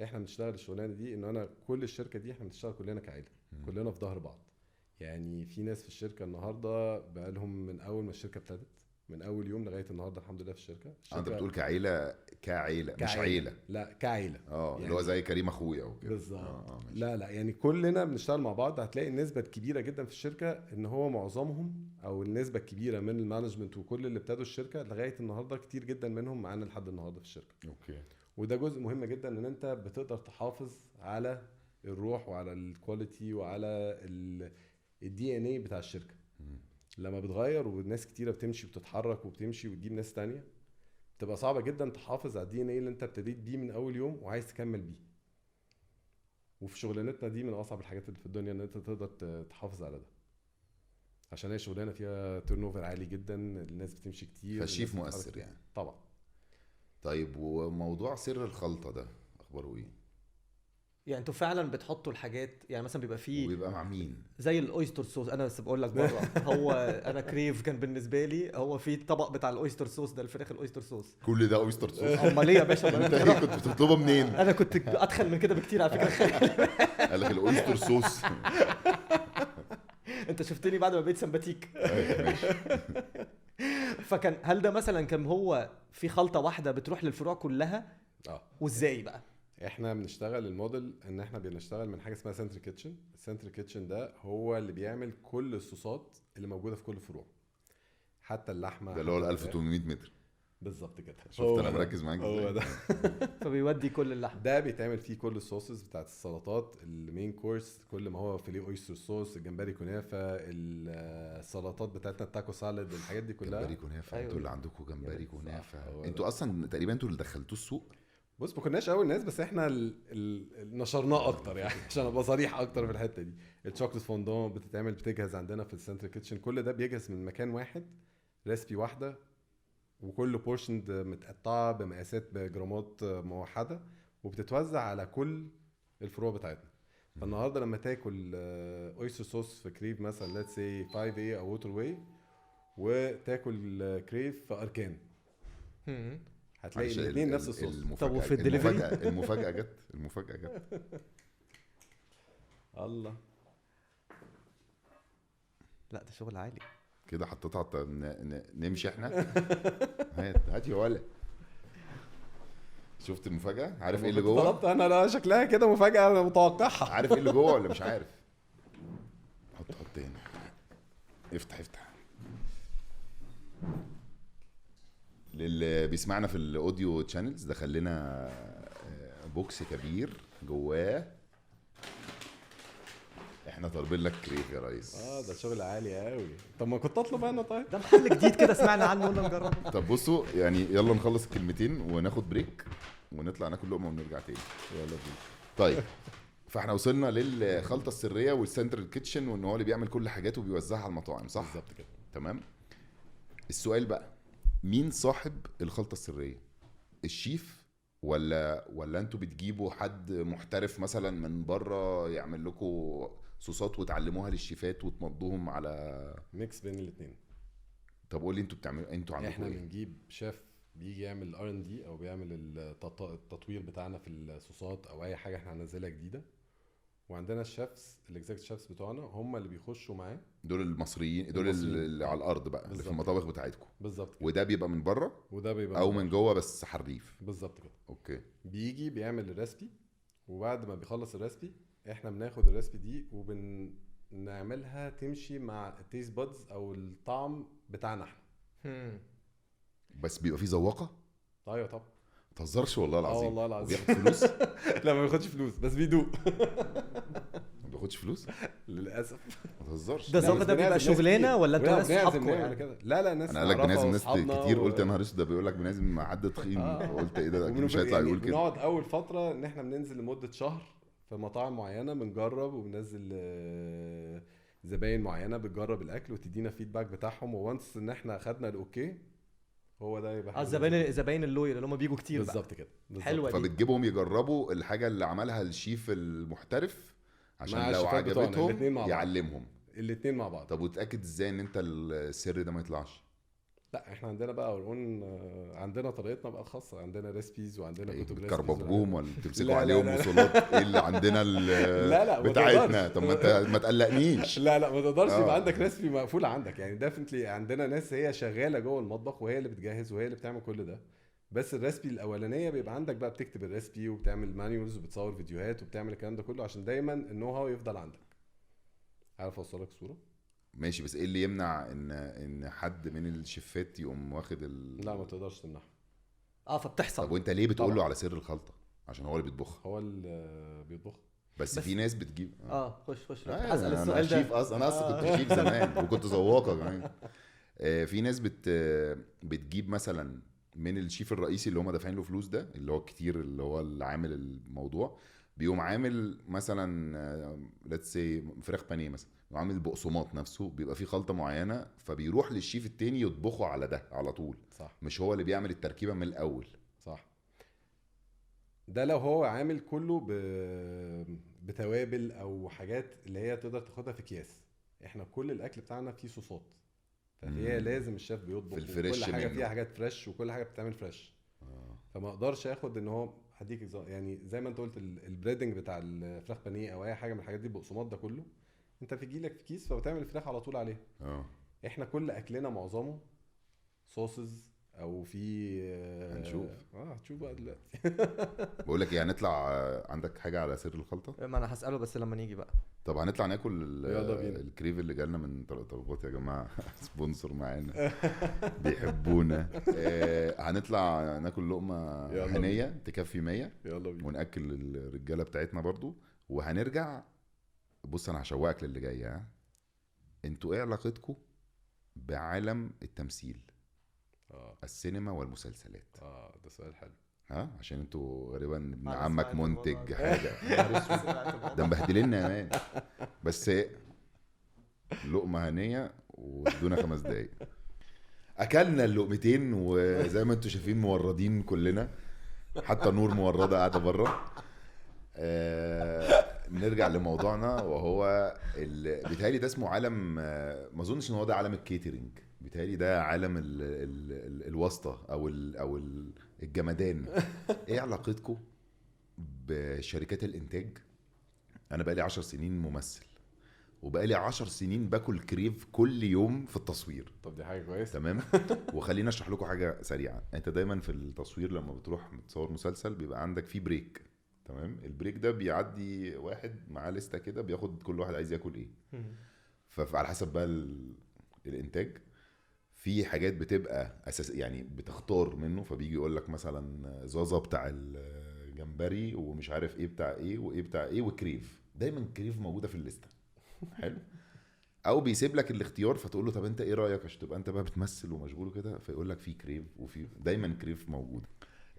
احنا بنشتغل الشغلانه دي ان انا كل الشركه دي احنا بنشتغل كلنا كعيله، كلنا في ظهر بعض. يعني في ناس في الشركه النهارده بقالهم من اول ما الشركه ابتدت، من اول يوم لغايه النهارده الحمد لله في الشركه. انت بتقول كعيله، مش عيله. لا كعيله. يعني اللي هو زي كريم اخويا وكده. بالظبط. لا يعني كلنا بنشتغل مع بعض. هتلاقي النسبه الكبيره جدا في الشركه ان هو معظمهم او النسبه الكبيره من المانجمنت وكل اللي ابتدوا الشركه لغايه النهارده كتير جدا منهم معانا لحد النهارده في الشركه. اوكي. وده جزء مهم جدا ان انت بتقدر تحافظ على الروح وعلى الكواليتي وعلى الدي ان اي بتاع الشركه. لما بتغير والناس كتيره بتمشي وبتتحرك وبتمشي وتجيب ناس تانية، تبقى صعبه جدا تحافظ على الدي ان اي اللي انت ابتديت بيه من اول يوم وعايز تكمل بيه. وفي شغلانتنا دي من اصعب الحاجات اللي في الدنيا ان انت تقدر تحافظ على ده، عشان هي شغلانه فيها تيرن اوفر عالي جدا، الناس بتمشي كتير، فالشيف مؤثر يعني. طبعا. طيب وموضوع سر الخلطه ده اخباره ايه؟ يعني انتوا فعلا بتحطوا الحاجات، يعني مثلا بيبقى فيه وبيبقى مع مين؟ زي الاويستر صوص. انا بس بقول لك بره هو انا كريف كان بالنسبه لي هو في الطبق بتاع الاويستر صوص ده، الفراخ الاويستر صوص. كل ده اويستر صوص؟ امال ايه يا باشا؟ انت ايه كنت بتطلبه منين؟ انا كنت اتخن من كده بكتير على فكره. قال لك الاويستر صوص. انت شفتني بعد ما بقيت سمباتيك. ماشي. فكان هل ده مثلا كان هو في خلطه واحده بتروح للفروع كلها؟ وازاي بقى؟ احنا بنشتغل الموديل ان احنا بنشتغل من حاجه اسمها سنتر كيتشن. السنتر كيتشن ده هو اللي بيعمل كل الصوصات اللي موجوده في كل الفروع، حتى اللحمه ده اللي هو 1800 متر بالظبط كده. شفت انا مركز معاك هو ازاي. ده. فبيودي كل اللحم ده بيتعمل فيه كل الصوصز بتاعت السلطات، المين كورس، كل ما هو فيليه اويستر صوص، الجمبري كنافه، السلطات بتاعتنا التاكو سالاد، الحاجات دي كلها. جمبري كنافه. أيوة. انتوا اللي عندكم جمبري كنافه. هو انتوا اصلا تقريبا انتوا اللي دخلتوه السوق. بص ما كناش اول ناس، بس احنا نشرناه اكتر يعني عشان ابقى صريح اكتر في الحته دي. الشوكليت فوندون بتجهز عندنا في السنتر كيتشن، كل ده بيجهز من مكان واحد، ريسبي واحده، وكل بورشن متقطعه بمقاسات بجرامات موحده، وبتتوزع على كل الفروع بتاعتنا. فالنهارده لما تاكل اويستر صوص في كريف مثلا ليتس سي 5A او ووتر واي، وتاكل كريف في اركان، هتلاقي معلش، الاثنين نفس الصوص. طب وفي الدليفري؟ المفاجأة جت الله، لا ده شغل عالي كده، حطيتها نمشي احنا. هات يا ولا. شفت المفاجأة؟ عارف ايه اللي جوه؟ طلبت انا، لا شكلها كده مفاجأة انا متوقعها. عارف ايه اللي جوه ولا مش عارف؟ حط هنا، افتح. للي بيسمعنا في الاوديو تشانلز، دخل لنا بوكس كبير جواه، احنا طالبين لك كريف يا ريس. ده شغل عالي قوي. طب ما كنت اطلب انا. طيب ده محل جديد كده سمعنا عنه قلنا نجربه. طب بصوا يعني يلا نخلص الكلمتين وناخد بريك ونطلع ناكل لقمه ونرجع تاني. يلا بينا. طيب فاحنا وصلنا للخلطه السريه والسنترال كيتشن، وان هو اللي بيعمل كل حاجاته وبيوزعها على المطاعم، صح؟ بالظبط كده. تمام. السؤال بقى، مين صاحب الخلطه السريه؟ الشيف ولا انتوا بتجيبوا حد محترف مثلا من بره يعمل لكم صوصات وتعلموها للشيفات وتمضوهم على ميكس بين الاثنين. طب قول لي انتوا بتعملوا، انتوا عندكم احنا ايه؟ بنجيب شيف بيجي يعمل R&D او بيعمل التطوير بتاعنا في الصوصات او اي حاجه احنا هننزلها جديده، وعندنا الشيفs الاكزيكتيف شيفs بتوعنا هم اللي بيخشوا معاه. دول المصريين، دول اللي على الارض بقى، اللي في المطابخ بتاعتكم. بالظبط. وده بيبقى من بره وده بيبقى او من جوه بس حريف. بالظبط كده. اوكي. بيجي بيعمل الريسبي، وبعد ما بيخلص الريسبي احنا بناخد الريسبي دي وبنعملها تمشي مع التيست بادز او الطعم بتاعنا احنا. بس بيبقى فيه ذواقه؟ ايوه طبعا. ما تهزرش والله العظيم. والله العظيم. بياخد فلوس؟ لا ما بياخدش فلوس بس بيدوق. ما بياخدش فلوس للاسف. ما تهزرش. ده الذوق ده بيبقى شغلانه ولا انتوا ناس صحابكم يعني كده؟ لا ناس. انا قال لك بنعزم ناس كتير، قلت يا نهار اسود ده بيقول لك بنعزم مع حد تخين. قلت ايه ده، اكيد مش هيطلع يقول كده. بنقعد اول فتره ان احنا بننزل لمده شهر في مطاعم معينه بنجرب، وبننزل زباين معينه بتجرب الاكل وتدينا فيدباك بتاعهم، وونس ان احنا خدنا الاوكي هو ده يبقى زباين اللويال اللي هم بيجوا كتير. بالظبط كده. حلوه دي. فبتجيبهم يجربوا الحاجه اللي عملها الشيف المحترف عشان لو عجبتهم يعلمهم الاثنين مع بعض. طب وتاكد ازاي ان انت السر ده ما يطلعش؟ لا احنا عندنا بقى عندنا طريقتنا بقى الخاصه، عندنا ريسبيز وعندنا كتب كرببجوم ولا بتمسكوا عليهم وصولات؟ ايه اللي عندنا لا بتاعتنا؟ طب ما انت ما تقلقنيش. لا ما تقدرش يبقى عندك ريسبي مقفوله عندك يعني. ديفنتلي عندنا ناس هي شغاله جوه المطبخ وهي اللي بتجهز وهي اللي بتعمل كل ده، بس الريسبي الاولانيه بيبقى عندك بقى بتكتب الريسبي وبتعمل مانيولز وبتصور فيديوهات وبتعمل الكلام ده كله عشان دايما النو هاو يفضل عندك. عارف اوصلك صوره؟ ماشي، بس ايه اللي يمنع ان حد من الشيفات يقوم واخد لا ما تقدرش تمنعها. فبتحصل. طب وانت ليه بتقول له على سر الخلطه؟ عشان هو اللي بيطبخ. هو اللي بيطبخ. بس في ناس بتجيب خش هسأل السؤال ده. شيف انا اصلا كنت شيف زمان وكنت ذواقه كمان. في ناس بتجيب مثلا من الشيف الرئيسي اللي هم دافعين له فلوس ده، اللي هو كتير، اللي هو اللي عامل الموضوع، بيقوم عامل مثلا ليتس سي فراخ بانيه مثلا، وعامل بقسماط نفسه، بيبقى فيه خلطه معينه، فبيروح للشيف التاني يطبخه على ده على طول. صح. مش هو اللي بيعمل التركيبه من الاول. صح. ده لو هو عامل كله بتوابل او حاجات اللي هي تقدر تاخدها في اكياس. احنا كل الاكل بتاعنا فيه صوصات، فهي لازم الشيف بيطبخ كل حاجه فيها حاجات فريش وكل حاجه بتتعمل فريش. فما اقدرش اخد ان هو هديك يعني زي ما انت قلت البريدنج بتاع الفراخ بانيه او اي حاجه من الحاجات دي بقسماط ده كله، انت بيجيلك في كيس فبتعمل الفراخ على طول عليه. احنا كل اكلنا معظمه صوصز او في هنشوف هتشوف بقى دلوقتي. بقول لك ايه، هنطلع عندك حاجه على سر الخلطه؟ ما انا هساله بس لما نيجي بقى. طب هنطلع ناكل الكريف اللي جالنا من طلبات يا جماعه. سبونسر معانا بيحبونا. هنطلع ناكل لقمه هنيه تكفي 100. يلا بينا. وناكل الرجاله بتاعتنا برضو وهنرجع. بص انا هشوقك للي جاي. ها انتوا ايه علاقتكم بعالم التمثيل؟ السينما والمسلسلات. ده سؤال حلو. عشان انتوا غالبا ابن عمك منتج حاجه. ده مبهدلنا يا مان. بس لقمه هنيه وادونا 5 دقايق. اكلنا اللقمتين وزي ما انتوا شايفين موردين كلنا، حتى نور مورده قاعده بره. نرجع لموضوعنا، وهو بيتهيألي ده اسمه عالم، ما اظنش ان هو ده عالم الكيترينج، بيتهيألي ده عالم الواسطة او الجمدان. ايه علاقتكم بشركات الانتاج؟ انا بقالي 10 سنين ممثل، وبقالي 10 سنين باكل كريف كل يوم في التصوير. طب دي حاجه كويسه. تمام. وخلينا اشرح لكم حاجه سريعه. انت دايما في التصوير لما بتروح تصور مسلسل بيبقى عندك فيه بريك، تمام؟ البريك ده بيعدي واحد معاه لسته كده، بياخد كل واحد عايز ياكل ايه. فعلى حسب بقى الانتاج في حاجات بتبقى اساس، يعني بتختار منه، فبيجي يقول لك مثلا زازا بتاع الجمبري ومش عارف ايه بتاع ايه وايه بتاع ايه وكريف. دايما كريف موجوده في الليسته. حلو. او بيسيب لك الاختيار فتقول له طب انت ايه رايك عشان تبقى انت بقى بتمثل ومشغول كده، فيقول لك في كريف، وفي دايما كريف موجود.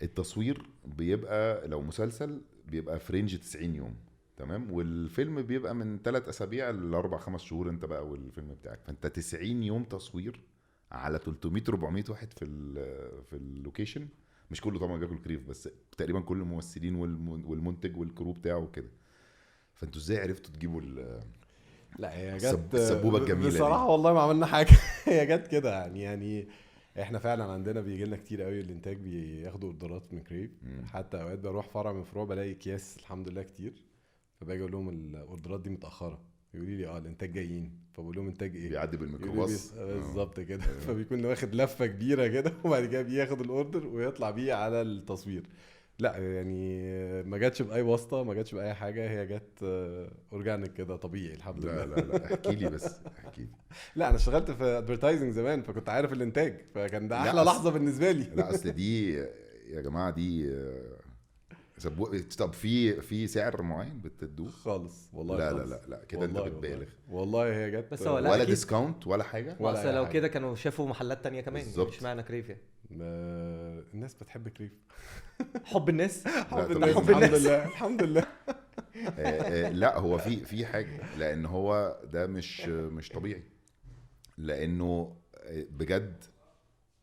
التصوير بيبقى لو مسلسل بيبقى في رينج 90 يوم، تمام؟ والفيلم بيبقى من 3 اسابيع ل 4-5 شهور انت بقى والفيلم بتاعك. فانت 90 يوم تصوير على 300-400 واحد في اللوكيشن. مش كله طبعا بياكل كريف، بس تقريبا كل الممثلين والمنتج والكرو بتاعه وكده. فانتوا ازاي عرفتوا تجيبوا لا هي جت السبوبه الجميله بصراحه دي؟ والله ما عملنا حاجه. هي جت كده يعني احنا فعلا عندنا بيجي لنا كتير قوي الانتاج بياخدوا اوردرات من كريف. حتى اوقات بروح فرع من فروع بلاقي اكياس الحمد لله كتير، فباجي اقول لهم الاوردرات دي متاخره، يقولوا لي الانتاج جايين. فبقول لهم انتاج ايه؟ بيعدي بالميكروباص بالظبط كده. فبيكون واخد لفه كبيره كده وبعد كده بياخد الاوردر ويطلع بيه على التصوير. لا يعني ما جاتش باي واسطه، ما جاتش باي حاجه، هي جت اورجانيك كده طبيعي الحمد لله. لا احكي لي بس، احكي لي. لا انا اشتغلت في ادفرتايزنج زمان، فكنت عارف الانتاج، فكان ده احلى لا، لحظه بالنسبه لي. لا اصل دي يا جماعه دي طب في سعر معين بتدوه خالص والله. لا خالص. لا لا لا كده انت بتبالغ. والله هي جت بس هو لا ولا أكيد. ديسكاونت ولا حاجه. ولا اصل أي لو حاجة. كده كانوا شافوا محلات تانية كمان، بالظبط. مش معنى كريف يعني. الناس بتحب كريف. حب الناس. حب طب الناس حب الحمد الناس. لله الحمد لله. لا هو في حاجه، لان هو ده مش طبيعي، لانه بجد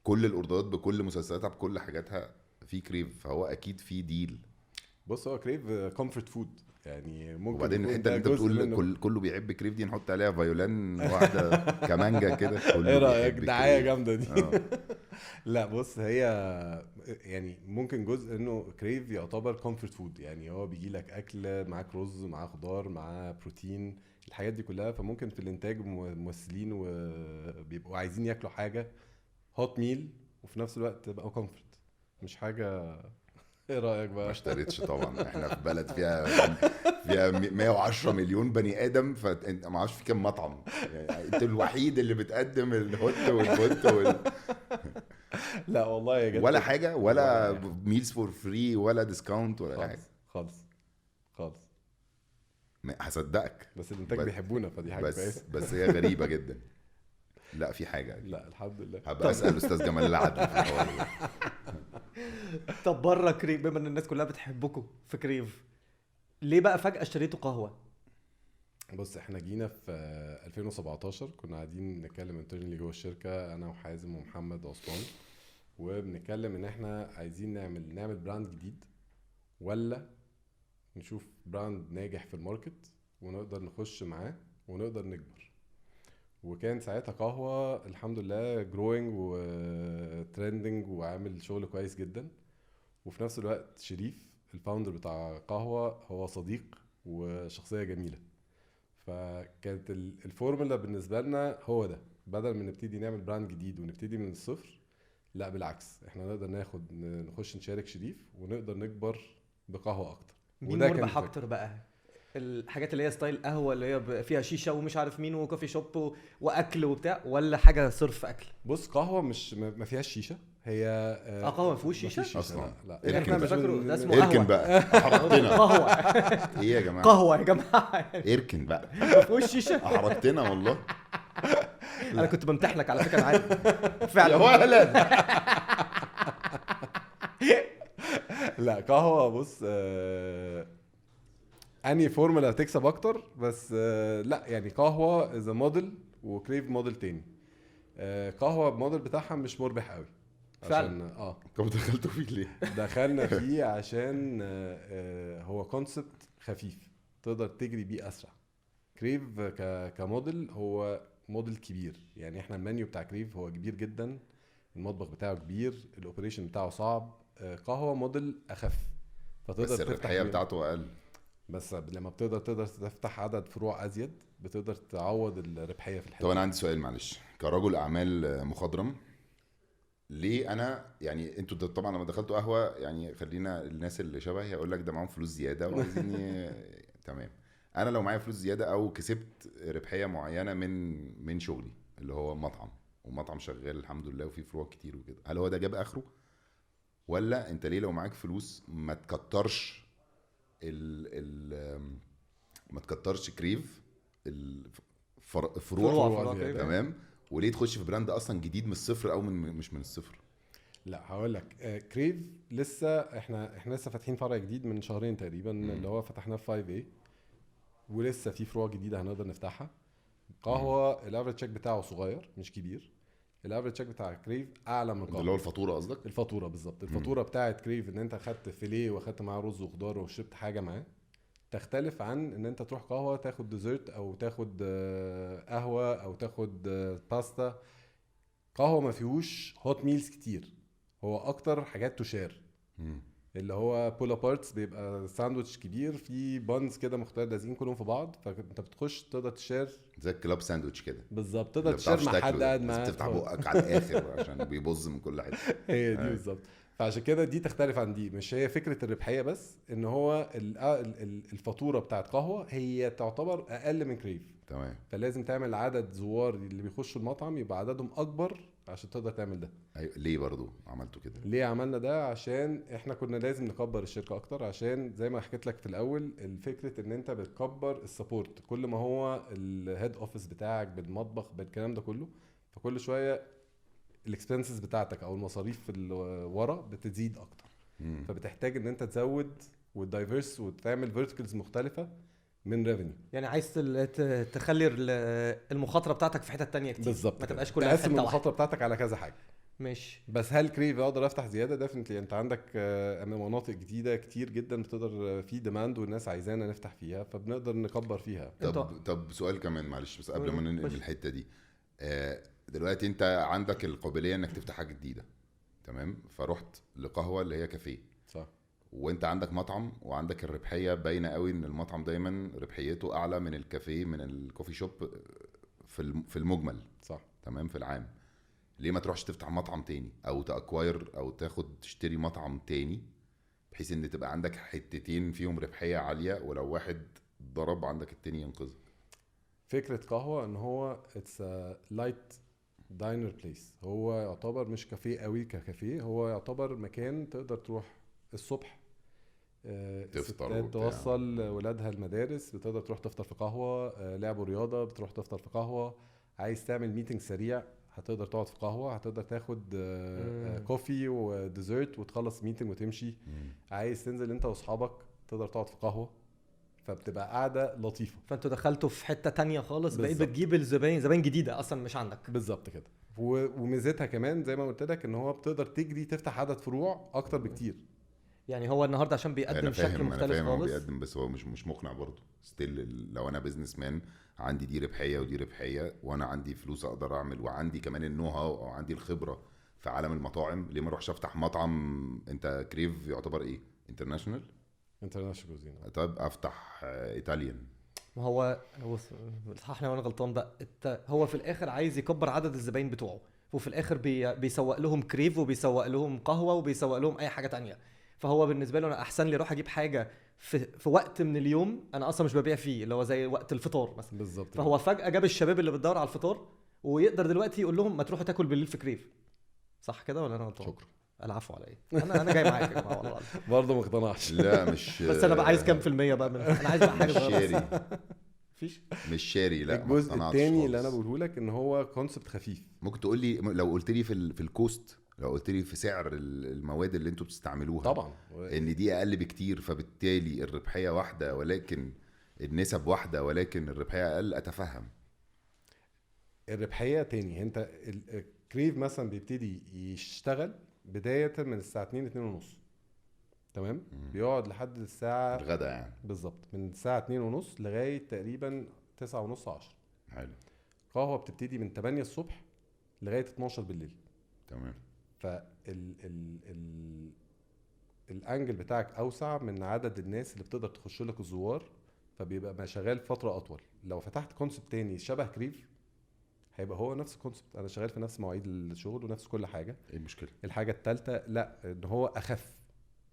كل الاوردرات بكل مسلسلاتها بكل حاجاتها في كريف، فهو اكيد في ديل. بص هو كريف كومفورت فود يعني، ممكن وبعدين يكون الحته ده اللي انت جزء بتقول منه. كله بيحب كريف دي نحط عليها فيولان واحده كمانجا كده. كله ايه رايك؟ بيحب دعايه كريف. جامده دي. لا بص هي يعني ممكن جزء انه كريف يعتبر كومفورت فود، يعني هو بيجي لك اكل معاك رز معاه خضار معاه بروتين الحاجات دي كلها. فممكن في الانتاج ممثلين وبيبقوا عايزين ياكلوا حاجه هوت ميل وفي نفس الوقت تبقى كومفورت، مش حاجه. ايه رايك ما بقى؟ اشتريتش طبعا، احنا في بلد فيها 110 مليون بني ادم، فانت ما اعرفش في كام مطعم، يعني انت الوحيد اللي بتقدم الهوت والبوت لا والله يا جد ولا حاجه، ولا والله ميلز فور فري ولا ديسكاونت ولا حاجه. خالص خالص. هصدقك، بس الانتاج بس- بيحبونا فدي حاجه كويسه. بس هي غريبه جدا. لا في حاجه، لا الحمد لله. هبقى اسال استاذ جمال العدل في الحوار ده. طب بره كريف، بما ان الناس كلها بتحبكم في كريف، ليه بقى فجأة اشتريتوا قهوة؟ بص احنا جينا في 2017 كنا قاعدين نتكلم انترنالي جوه الشركه انا وحازم ومحمد وعثمان، وبنتكلم ان احنا عايزين نعمل براند جديد، ولا نشوف براند ناجح في الماركت ونقدر نخش معاه ونقدر نكبر. وكان ساعتها قهوه الحمد لله جروينج وترندنج وعامل شغل كويس جدا. وفي نفس الوقت شريف الفاوندر بتاع قهوه هو صديق وشخصيه جميله. فكانت الفورمولا بالنسبه لنا هو ده، بدل ما نبتدي نعمل براند جديد ونبتدي من الصفر، لا بالعكس احنا نقدر نخش نشارك شريف ونقدر نكبر بقهوه اكتر. مين وده كان مربح الفكرة. اكتر بقى؟ الحاجات اللي هي ستايل قهوة اللي هي فيها شيشة ومش عارف مين وكوفي شوب واكل وبتاع، ولا حاجة صرف اكل؟ بص قهوه مش ما فيهاش شيشه، هي قهوة ما فيهوش شيشة؟ أصلاً. لا لا اركن احنا بقى. مش فاكره ده اسمه اركن قهوة. بقى، احرجتنا. قهوة. ايه يا جماعه؟ قهوة يا جماعة. اركن بقى، ما فيهوش شيشة. احرجتنا والله. انا كنت بمتحنك على فكرة، انا عارف يا فعلا. ولد. لا قهوه بص اني فورمولا هتكسب اكتر، بس لا يعني قهوه از موديل وكريف موديل تاني. قهوه الموديل بتاعها مش مربح قوي عشان طب دخلتوا فيه ليه؟ دخلنا فيه عشان هو كونسبت خفيف. تقدر تجري بيه اسرع. كريف كموديل هو موديل كبير، يعني احنا المنيو بتاع كريف هو كبير جدا، المطبخ بتاعه كبير، الاوبريشن بتاعه صعب. قهوه موديل اخف، فتقدر بس الربحيه بتاعته اقل. بس لما تقدر تفتح عدد فروع ازيد بتقدر تعوض الربحيه في الحته. طب انا عندي سؤال معلش، كرجل اعمال مخضرم، ليه انا يعني انتوا طبعا لما دخلتوا قهوه، يعني خلينا الناس اللي شبهي هيقول لك ده معاهم فلوس زياده وعايزين تمام. انا لو معايا فلوس زياده او كسبت ربحيه معينه من شغلي اللي هو مطعم، ومطعم شغال الحمد لله وفي فروع كتير وكده، هل هو ده جاب اخره؟ ولا انت ليه لو معاك فلوس ما تكترش ما تكترش كريف فروع زيادة. تمام، وليه تخش في براند اصلا جديد من الصفر او مش من الصفر؟ لا هقول لك، كريف لسه احنا لسه فاتحين فرع جديد من شهرين تقريبا، اللي هو فتحناه في 5A، ولسه في فروع جديده هنقدر نفتحها. قهوه الافريج تشيك بتاعه صغير مش كبير، الافريج تشيك بتاع كريف اعلى من اللي هو القهوه. الفاتوره قصدك؟ الفاتوره بالظبط، الفاتوره بتاعت كريف ان انت خدت فيليه واخدت معاه رز وخضار وشربت حاجه معاه، تختلف عن ان انت تروح قهوه تاخد ديزرت او تاخد قهوه او تاخد باستا. قهوه ما فيهوش هوت ميلز كتير، هو اكتر حاجات تشار، اللي هو بولا بارتس، بيبقى ساندوتش كبير فيه بانز كده مختار لازقين كلهم في بعض، فانت بتخش تقدر تشير زي الكلاب ساندوتش كده بالظبط، تقدر تشير مع حد قاعد معاك، تفتح بقك على الاخر عشان بيبظ من كل حته. هي دي بالظبط. فعشان كده دي تختلف عن دي، مش هي فكره الربحيه بس، ان هو الفاتوره بتاعت قهوه هي تعتبر اقل من كريف، تمام. فلازم تعمل عدد زوار اللي بيخشوا المطعم يبقى عددهم اكبر عشان تقدر تعمل ده. ايوه، ليه برضو عملتوا كده؟ ليه عملنا ده؟ عشان احنا كنا لازم نكبر الشركه اكتر، عشان زي ما حكيت لك في الاول، الفكره ان انت بتكبر السبورت، كل ما هو الهيد اوفيس بتاعك بالمطبخ بالكلام ده كله، فكل شويه الاكسبنسز بتاعتك او المصاريف اللي ورا بتزيد اكتر. فبتحتاج ان انت تزود والدايفيرس وتعمل فيرتيكلز مختلفه من ريفينيو. يعني عايز تخلي المخاطره بتاعتك في حته تانية كتير، بالظبط، ما تبقاش كلها في تقسم حته المخاطره واحده. بتاعتك على كذا حاجه. ماشي. بس هل كريف اقدر افتح زياده؟ ديفنتلي. انت عندك مناطق جديده كتير جدا بتقدر في ديماند والناس عايزانا نفتح فيها، فبنقدر نكبر فيها. طب سؤال كمان معلش بس قبل ما ننقل الحته دي، دلوقتي انت عندك القابليه انك تفتح حاجه جديده، تمام، فرحت لقهوه اللي هي كافيه، صح، وانت عندك مطعم وعندك الربحيه باينه قوي ان المطعم دايما ربحيته اعلى من الكافيه من الكوفي شوب في المجمل، صح، تمام، في العام. ليه ما تروحش تفتح مطعم تاني او تاكواير او تشتري مطعم تاني، بحيث ان تبقى عندك حتتين فيهم ربحيه عاليه، ولو واحد ضرب عندك التاني ينقذك؟ فكره قهوه ان هو اتس لايت داينر بليس، هو يعتبر مش كافيه قوي ككافيه، هو يعتبر مكان تقدر تروح الصبح تفطر توصل ولادها المدارس، بتقدر تروح تفطر في قهوه، لعبوا رياضه بتروح تفطر في قهوه، عايز تعمل ميتنج سريع هتقدر تقعد في قهوه، هتقدر تاخد كوفي وديزرت وتخلص ميتنج وتمشي. عايز تنزل انت واصحابك تقدر تقعد في قهوه، فبتبقى قاعده لطيفه. فانتوا دخلتوا في حته تانية خالص، بقيت بتجيب زباين جديده اصلا مش عندك. بالظبط كده. وميزتها كمان زي ما قلت لك ان هو بتقدر تجري تفتح عدد فروع اكتر بكتير. يعني هو النهارده عشان بيقدم شكل مختلف خالص. هو بيقدم، بس هو مش مقنع برضه ستيل. لو انا بزنس مان عندي دي ربحيه ودي ربحيه، وانا عندي فلوس اقدر اعمل، وعندي كمان النو هاو او عندي الخبره في عالم المطاعم، ليه ما اروحش افتح مطعم؟ انت كريف يعتبر ايه، انترناشونال كوزين؟ طب افتح ايطاليان. ما هو صححني وانا غلطان بقى، هو في الاخر عايز يكبر عدد الزباين بتوعه، وفي الاخر بيسوق لهم كريف وبيسوق لهم قهوه وبيسوق لهم اي حاجه تانية. فهو بالنسبه له انا احسن لي اروح اجيب حاجه في وقت من اليوم انا اصلا مش ببيع فيه، اللي هو زي وقت الفطار مثلا. بالظبط. فهو فجاه جاب الشباب اللي بتدور على الفطار، ويقدر دلوقتي يقول لهم ما تروحوا تاكل بالليل في كريف. صح كده ولا انا غلطان؟ شكرا. العفو على ايه، انا جاي معاك يا جماعه والله. برضه ما اقتنعش. لا مش بس انا بقى عايز كام في المية بقى من انا عايز بقى حاجه مش شاري. مفيش. مش شاري. لا الجزء الثاني اللي انا بقوله لك ان هو كونسبت خفيف. ممكن تقول لي لو قلت لي في الكوست، لو قلت لي في سعر المواد اللي انتوا بتستعملوها طبعا ان دي اقل بكتير، فبالتالي الربحيه واحده ولكن النسب واحده ولكن الربحيه اقل، اتفهم. الربحيه تاني، انت الكريف مثلا بيبتدي يشتغل بدايه من الساعه 2 2:30، تمام. بيقعد لحد الساعه الغدا يعني. بالظبط من الساعه 2:30 لغايه تقريبا 9:30 10. حلو. قهوه بتبتدي من 8 الصبح لغايه 12 بالليل. تمام. الانجل بتاعك اوسع من عدد الناس اللي بتقدر تخش لك الزوار، فبيبقى ما شغال فتره اطول. لو فتحت كونسبت تاني شبه كريف هيبقى هو نفس الكونسبت، انا شغال في نفس مواعيد الشغل ونفس كل حاجه. ايه المشكله؟ الحاجه الثالثه لا، ان هو اخف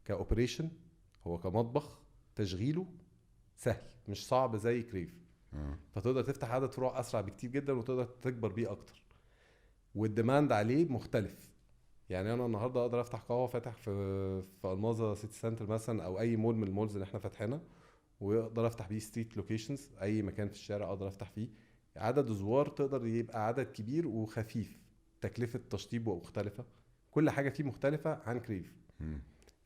كاوبريشن، هو كمطبخ تشغيله سهل مش صعب زي كريف. فتقدر تفتح عدد فروع اسرع بكتير جدا وتقدر تكبر بيه اكتر، والديماند عليه مختلف. يعني انا النهارده اقدر افتح قهوه فاتح في الماظه سيتي سنتر مثلا او اي مول من المولز اللي احنا فاتحينها، واقدر افتح بيه ستريت لوكيشنز اي مكان في الشارع اقدر افتح فيه. عدد الزوار تقدر يبقى عدد كبير وخفيف، تكلفه تشطيبه مختلفه، كل حاجه فيه مختلفه عن كريف.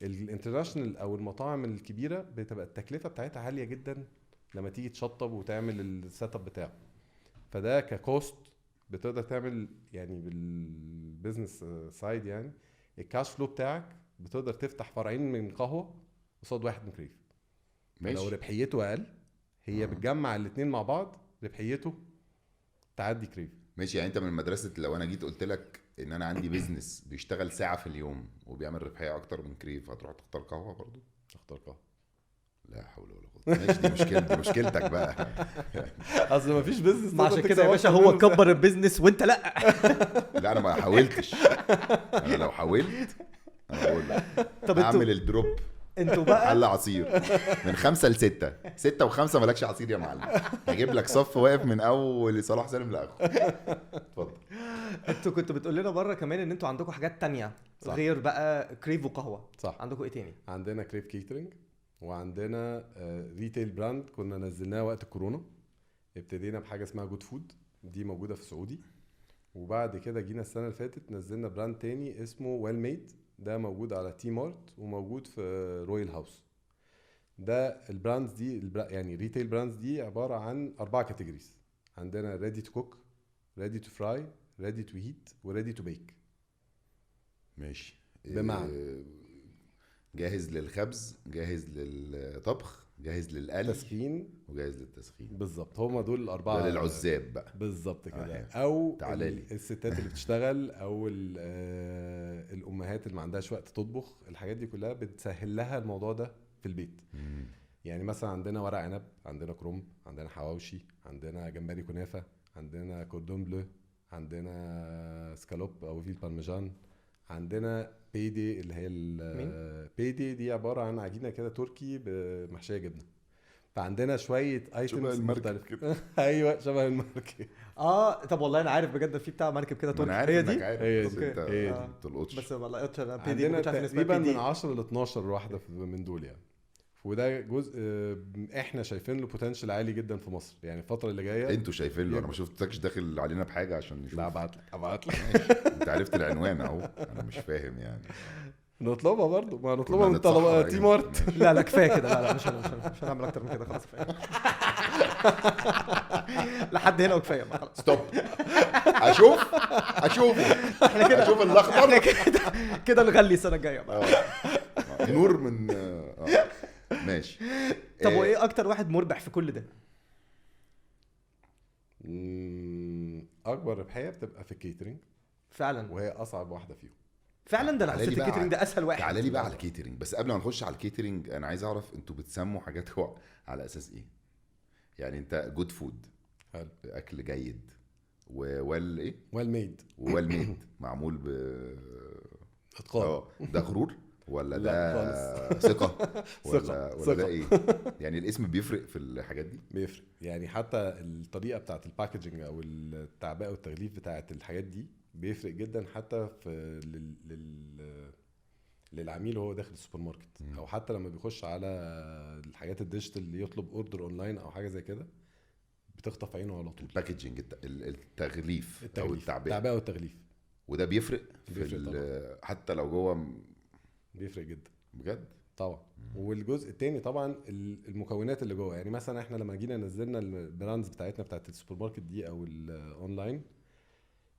الانترناشنال او المطاعم الكبيره بتبقى التكلفه بتاعتها عاليه جدا لما تيجي تشطب وتعمل السيت اب بتاعه. فده ككوست بتقدر تعمل يعني بالبزنس سايد، يعني الكاش فلو بتاعك بتقدر تفتح فرعين من قهوه قصاد واحد من كريف. لو ربحيته اقل هي بتجمع الاثنين مع بعض ربحيته تعدي كريف. ماشي. يعني انت من مدرسه لو انا جيت قلت لك ان انا عندي بيزنس بيشتغل ساعه في اليوم وبيعمل ربحيه اكتر من كريف، هتروح تختار قهوه برضو؟ اختار قهوه. لا حول ولا قوه. ماشي، دي مشكلتك بقى. اصل مفيش بيزنس. عشان كده يا باشا هو كبر البيزنس وانت لا. لا انا ما حاولتش. انا لو حاولت انا بقول لك طب اعمل الدروب انتوا بقى حل عصير من 5 ل6، 6 و5 مالكش عصير يا معلم. هجيب لك صف واقف من اول صلاح سالم لاخره. اتفضل. انتوا كنتوا بتقول لنا بره كمان ان انتوا عندكم حاجات تانية صح. غير بقى كريف وقهوه. صح. عندكم ايه تاني؟ عندنا كريف كيترينج، وعندنا ريتيل براند كنا نزلناه وقت الكورونا. ابتدينا بحاجه اسمها جود فود، دي موجوده في سعودي. وبعد كده جينا السنه اللي فاتت نزلنا براند تاني اسمه ويل ميد، ده موجود على تي مارت وموجود في رويال هاوس. ده البراندز دي يعني ريتيل براندز دي عباره عن 4 كاتيجوريز. عندنا ريدي تو كوك، ريدي تو فراي، ريدي تو هيت، وريدي تو بيك. ماشي. بمعنى جاهز للخبز، جاهز للطبخ، جاهز للقلي، تسخين، وجاهز للتسخين. بالظبط. هما دول الاربعه. ده للعزاب بقى. بالظبط كده. يعني. او الستات اللي بتشتغل او الامهات اللي ما عندهاش وقت تطبخ، الحاجات دي كلها بتسهل لها الموضوع ده في البيت. يعني مثلا عندنا ورق عنب، عندنا كرومب، عندنا حواوشي، عندنا جمبري كنافه، عندنا كوردون بلو، عندنا سكالوب او فيل بارميجان، عندنا بيدي اللي هي بيدي دي عباره عن عجينه كده تركي بمحشيه جبنه. فعندنا شويه ايتمز مختلفه. ايوه شبه المركب. طب والله انا عارف بجد في بتاع مركب كده تركي. هي دي. هي دي. تلقطش. بس ما لقيتش انا بيدي. عندنا تقريبا من 10 ل 12 واحده من دول يعني. وده جزء احنا شايفين له بوتنشال عالي جدا في مصر يعني الفتره اللي جايه. انتوا شايفين له؟ انا ما شفتكش داخل علينا بحاجه عشان نشوف. لا ابعت لك. انت عرفت العنوان اهو. انا مش فاهم يعني. نطلبها برضو، ما نطلبها من طلبات تي مارت. لا كفايه كده. لا مش هنعمل اكتر من كده خلاص. كفايه لحد هنا وكفايه. خلاص ستوب. اشوفه احنا كده. اشوف الاخضر كده نغلي السنه الجايه. نور من ماشي. طب وايه اكتر واحد مربح في كل ده؟ اكبر ربحيه بتبقى في الكيترينج فعلا، وهي اصعب واحده فيهم فعلا. ده انا حسيت الكيترينج ده اسهل واحد. تعالى لي بقى على الكيترينج. بس قبل ما نخش على الكيترينج انا عايز اعرف انتوا بتسموا حاجات على اساس ايه؟ يعني انت جود فود، حلو، اكل جيد، وويل ايه؟ ويل ميد. وويل ميد معمول اتقان. ده غرور ولا لا ده ثقه ولا ده ايه؟ يعني الاسم بيفرق في الحاجات دي؟ بيفرق يعني. حتى الطريقه بتاعت الباكجينج او التعبئه والتغليف بتاعت الحاجات دي بيفرق جدا، حتى في للعميل وهو داخل السوبر ماركت، او حتى لما بيخش على الحاجات الديجيتال اللي يطلب اوردر اونلاين او حاجه زي كده بتخطف عينه على طول. الباكجينج، التغليف او التعبئه والتغليف، وده بيفرق في حتى لو جوه بيفرق جدا بجد طبعا. والجزء الثاني طبعا المكونات اللي جوه. يعني مثلا احنا لما جينا نزلنا البراندز بتاعتنا بتاعت السوبر ماركت دي او الاونلاين،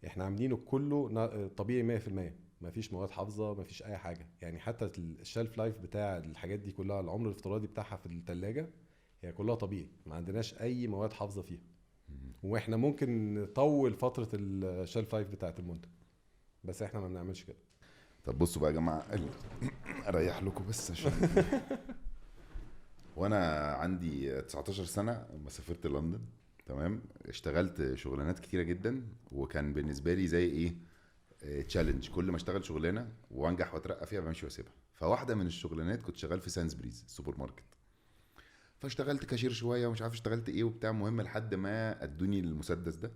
احنا عاملينه كله طبيعي 100%. مفيش مواد حافظه، مفيش اي حاجه. يعني حتى الشيلف لايف بتاع الحاجات دي كلها، العمر الافتراضي بتاعها في الثلاجه هي كلها طبيعي، ما عندناش اي مواد حافظه فيها. واحنا ممكن نطول فتره الشيلف لايف بتاعه المنتج، بس احنا ما بنعملش كده. طب بصوا بقى يا جماعه، اريح لكم بس عشان وانا عندي 19 سنه لما سافرت لندن، تمام، اشتغلت شغلانات كتيره جدا، وكان بالنسبه لي زي ايه، تشالنج. كل ما اشتغل شغلانه وانجح واترقى فيها بمشي واسيبها. فواحده من الشغلانات كنت شغال في سانسبريز السوبر ماركت، فاشتغلت كاشير شويه ومش عارف اشتغلت ايه وبتاع. مهم لحد ما ادوني المسدس ده.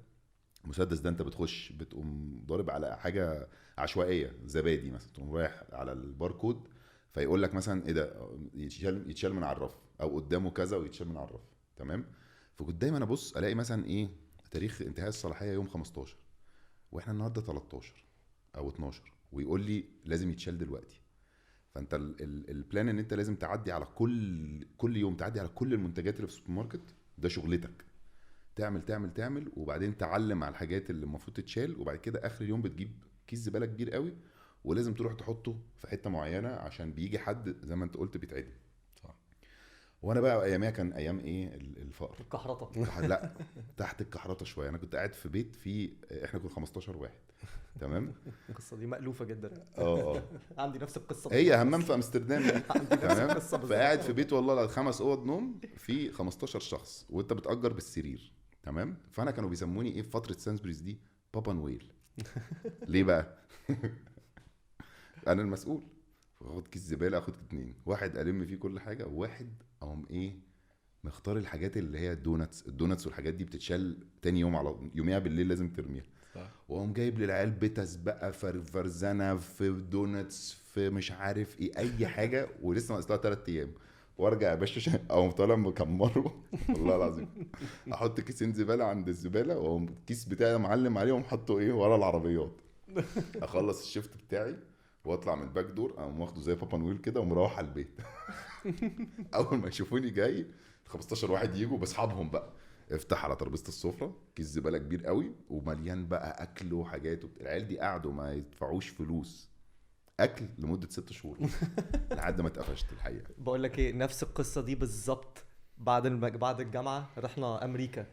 المسدس ده انت بتخش بتقوم ضارب على حاجه عشوائيه، زبادي مثلا، تقوم رايح على الباركود فيقول لك مثلا ايه ده، يتشال من على الرف، او قدامه كذا ويتشال من على الرف، تمام. فكنت دايما ابص الاقي مثلا ايه، تاريخ انتهاء الصلاحيه يوم 15، واحنا النهارده 13 او 12، ويقول لي لازم يتشال دلوقتي. فانت البلان ان انت لازم تعدي على كل يوم تعدي على كل المنتجات اللي في السوبر ماركت. ده شغلتك، تعمل تعمل تعمل، وبعدين تعلم على الحاجات اللي المفروض تتشال، وبعد كده اخر اليوم بتجيب كيس زباله كبير قوي، ولازم تروح تحطه في حته معينه عشان بيجي حد زي ما انت قلت بيتعدي. صح. وانا بقى ايامها كان ايام ايه، الفقر. الكحرطه. لا، تحت الكحرطه شويه. انا كنت قاعد في بيت فيه، احنا كنا 15 واحد، تمام. القصه دي مألوفه جدا. اه عندي نفس القصه هي همام في امستردام دي، عندي نفس تمام. القصه بالظبط. فقاعد في بيت والله 5 اوض نوم في 15 شخص، وانت بتأجر بالسرير، تمام. فانا كانوا بيسموني ايه في فتره سانسبريز دي، بابا نويل. ليه بقى؟ انا المسؤول. اخد كيس زباله، اخد 2 واحد الم فيه كل حاجه، وواحد اقوم ايه، مختار الحاجات اللي هي الدوناتس والحاجات دي بتتشال تاني يوم، على يوميها بالليل لازم ترميها. واقوم جايب للعيال بتس بقى، فرزنه في دوناتس، في مش عارف ايه، اي حاجه، ولسه ناقص لها 3 ايام، وارجع يا باشا اقوم طالع مكمره. والله العظيم احط كيسين زباله عند الزباله، واقوم الكيس بتاعي معلم عليه، واقوم حاطه ايه ورا العربيات. اخلص الشيفت بتاعي واطلع من الباك دور، اقوم واخده زي بابا نويل كده ومروح على البيت. اول ما يشوفوني جاي 15 واحد يجوا باصحابهم بقى، افتح على ترابيزه السفره كيس زباله كبير قوي ومليان بقى اكل وحاجات. العيال دي قعدوا ما يدفعوش فلوس اكل لمده 6 شهور لحد ما اتقفشت الحقيقه. بقول لك ايه، نفس القصه دي بالظبط. بعد الجامعه رحنا امريكا،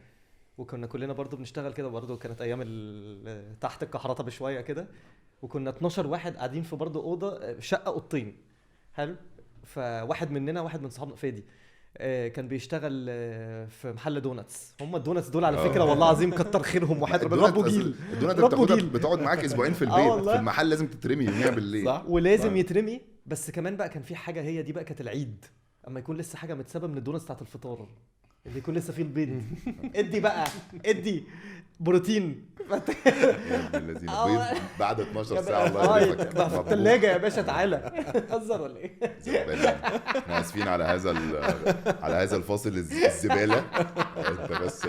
وكنا كلنا برضو بنشتغل كده برضو. كانت ايام تحت الكحرطه بشويه كده، وكنا 12 واحد قاعدين في برضو اوضه، شقه اوضتين، حلو. فواحد مننا، واحد من صحابنا فادي، كان بيشتغل في محل دوناتس. هم الدوناتس دول على فكره والله العظيم كتر خيرهم، وحد ربوا جيل. الدونات بتاخدها بتقعد معاك اسبوعين في البيت، في المحل لازم تترمي يوميها بالليل، صح؟ ولازم صح. يترمي. بس كمان بقى كان في حاجه، هي دي بقى كانت العيد، اما يكون لسه حاجه متسابه من الدوناتس بتاعت الفطار، اللي يكون لسه فيه البيض. ادي بقى، ادي بروتين. يا ابن الذين بيض بعد 12 ساعه الله يرحمك بقى في الثلاجه يا باشا، تعالى. هزر ولا ايه؟ احنا اسفين على هذا الفاصل الزباله. انت بس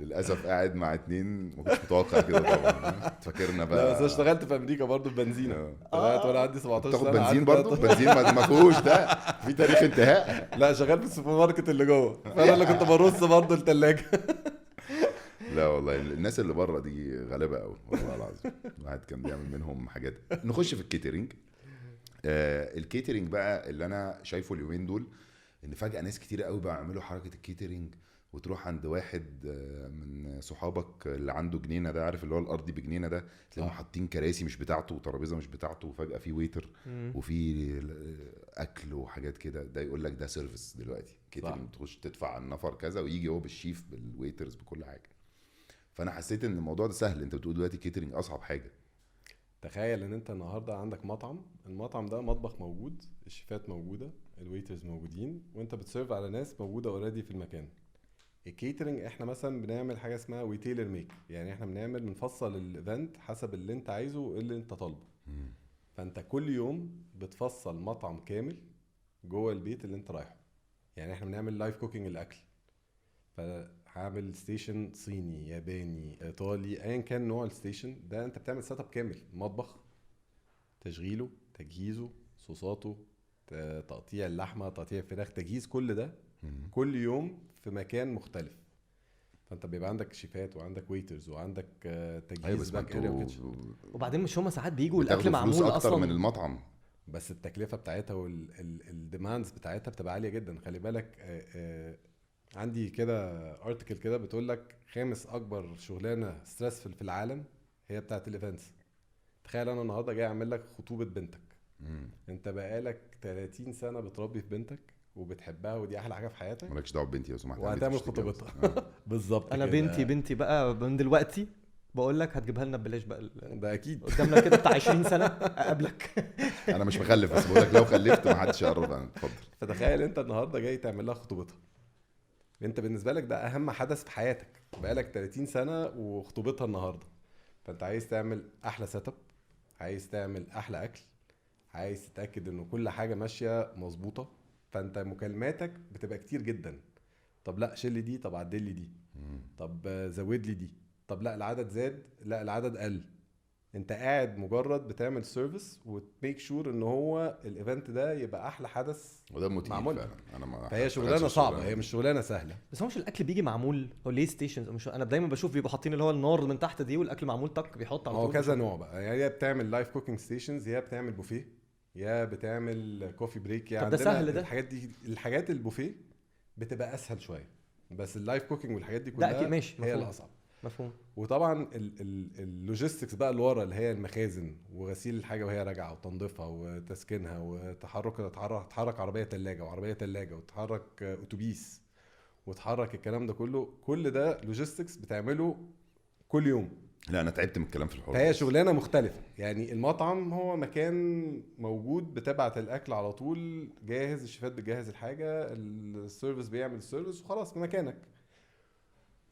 للاسف قاعد مع 2 ما كنتش متوقع كده طبعا، فاكرنا بقى. لا بس اشتغلت في امريكا برضو ببنزينه، طلعت وانا عندي 17 سنه. تاخد بنزين برضو؟ بنزين ما فيهوش ده، في تاريخ انتهاء. لا شغال في السوبر ماركت اللي جوه، فانا اللي كنت برص برضو الثلاجه. لا والله الناس اللي بره دي غلابه قوي والله العظيم. الواحد كان بيعمل منهم حاجات. نخش في الكيترينج. الكيترينج بقى اللي انا شايفه اليومين دول، ان فجاه ناس كتير قوي بقى يعملوا حركه الكيترينج، وتروح عند واحد من صحابك اللي عنده جنينه ده، عارف اللي هو الارضي بجنينه ده، تلاقيهم حاطين كراسي مش بتاعته وترابيزه مش بتاعته، وفجاه في ويتر وفي اكل وحاجات كده. ده يقول لك ده سيرفيس دلوقتي كيترينج، تخش تدفع على النفر كذا ويجي هو بالشيف بالويترز بكل حاجه. فانا حسيت ان الموضوع ده سهل. انت بتقول دلوقتي كيترينج اصعب حاجه. تخيل ان انت النهارده عندك مطعم، المطعم ده مطبخ موجود، الشيفات موجوده، الويترز موجودين، وانت بتسيرف على ناس موجوده اوريدي في المكان. الكيترينج احنا مثلا بنعمل حاجه اسمها ويتيلر ميك، يعني احنا بنفصل الايفنت حسب اللي انت عايزه واللي انت طالبه. فانت كل يوم بتفصل مطعم كامل جوه البيت اللي انت رايحه. يعني احنا بنعمل لايف كوكينج الاكل، فهعمل ستيشن صيني، ياباني، ايطالي، ايا كان نوع الستيشن ده، انت بتعمل سيت اب كامل، مطبخ، تشغيله، تجهيزه، صوصاته، تقطيع اللحمه، تقطيع الفراخ، تجهيز كل ده كل يوم في مكان مختلف. فانت بيبقى عندك شيفات وعندك ويترز وعندك ايوه تجهيز بس ما باك اريا انتوا وكيتشن. وبعدين مش هما ساعات بيجوا الاكل بتاخدوا فلوس معمول اكتر اصلا من المطعم. بس التكلفه بتاعتها والديماندز بتاعتها بتبقى عاليه جدا. خلي بالك عندي كده ارتكل كده بتقول لك 5 اكبر شغلانه ستريسفل في العالم هي بتاعت الايفنتس. تخيل انا النهارده جاي اعمل لك خطوبه بنتك، انت بقالك 30 سنه بتربي في بنتك وبتحبها ودي احلى حاجه في حياتك، مالكش دعوه ببنتي لو سمحت، وهتعمل بنتي مش تتجوز. خطوبتها. بالظبط انا كده. بنتي بقى من دلوقتي بقول لك هتجيبها لنا ببلاش بقى ده اكيد. قدامنا كده بتاع 20 سنه اقابلك. انا مش مخلف بس بقول لك لو خلفت ما حدش يقرب. اتفضل. فتخيل انت النهارده جاي تعمل لها خطوبتها، انت بالنسبه لك ده اهم حدث في حياتك، بقالك 30 سنه وخطوبتها النهارده. فانت عايز تعمل احلى سيت اب، عايز تعمل احلى اكل، عايز تتاكد انه كل حاجه ماشيه مظبوطه. فانت مكالماتك بتبقى كتير جدا. طب لا شيل لي دي، طب عدل لي دي، طب زود لي دي، طب لا العدد زاد، لا العدد قل. انت قاعد مجرد بتعمل سيرفيس وتميك شور ان هو الايفنت ده يبقى احلى حدث وده موتيف معمول. فعلا. انا ما فهي شغلانه صعبه، هي مش شغلانه سهله. بس هو مش الاكل بيجي معمول هو ليه ستيشنز مش انا دايما بشوف بيبقوا حاطين اللي هو النار من تحت دي والاكل معمول طق بيحط على هو طول. كذا نوع بقى يعني، يا بتعمل لايف كوكينج ستيشنز، يا بتعمل بوفيه، يا بتعمل كوفي بريك. يعني طب ده سهل ده؟ الحاجات دي، الحاجات البوفيه بتبقى اسهل شويه، بس اللايف كوكينج والحاجات دي ده كلها اكيد ماشي هي مفهوم. الاصعب. مفهوم. وطبعا اللوجيستكس بقى اللي ورا، اللي هي المخازن وغسيل الحاجه وهي راجعه وتنظيفها وتسكينها تحرك عربيه ثلاجه وعربيه ثلاجه وتحرك اتوبيس وتحرك الكلام ده كله، كل ده لوجيستكس بتعمله كل يوم. لا انا تعبت من الكلام في الحوار. فهي شغلانه مختلفه. يعني المطعم هو مكان موجود بتبعت الاكل على طول جاهز، الشيفات بتجهز الحاجه، السيرفيس بيعمل السيرفيس وخلاص في مكانك.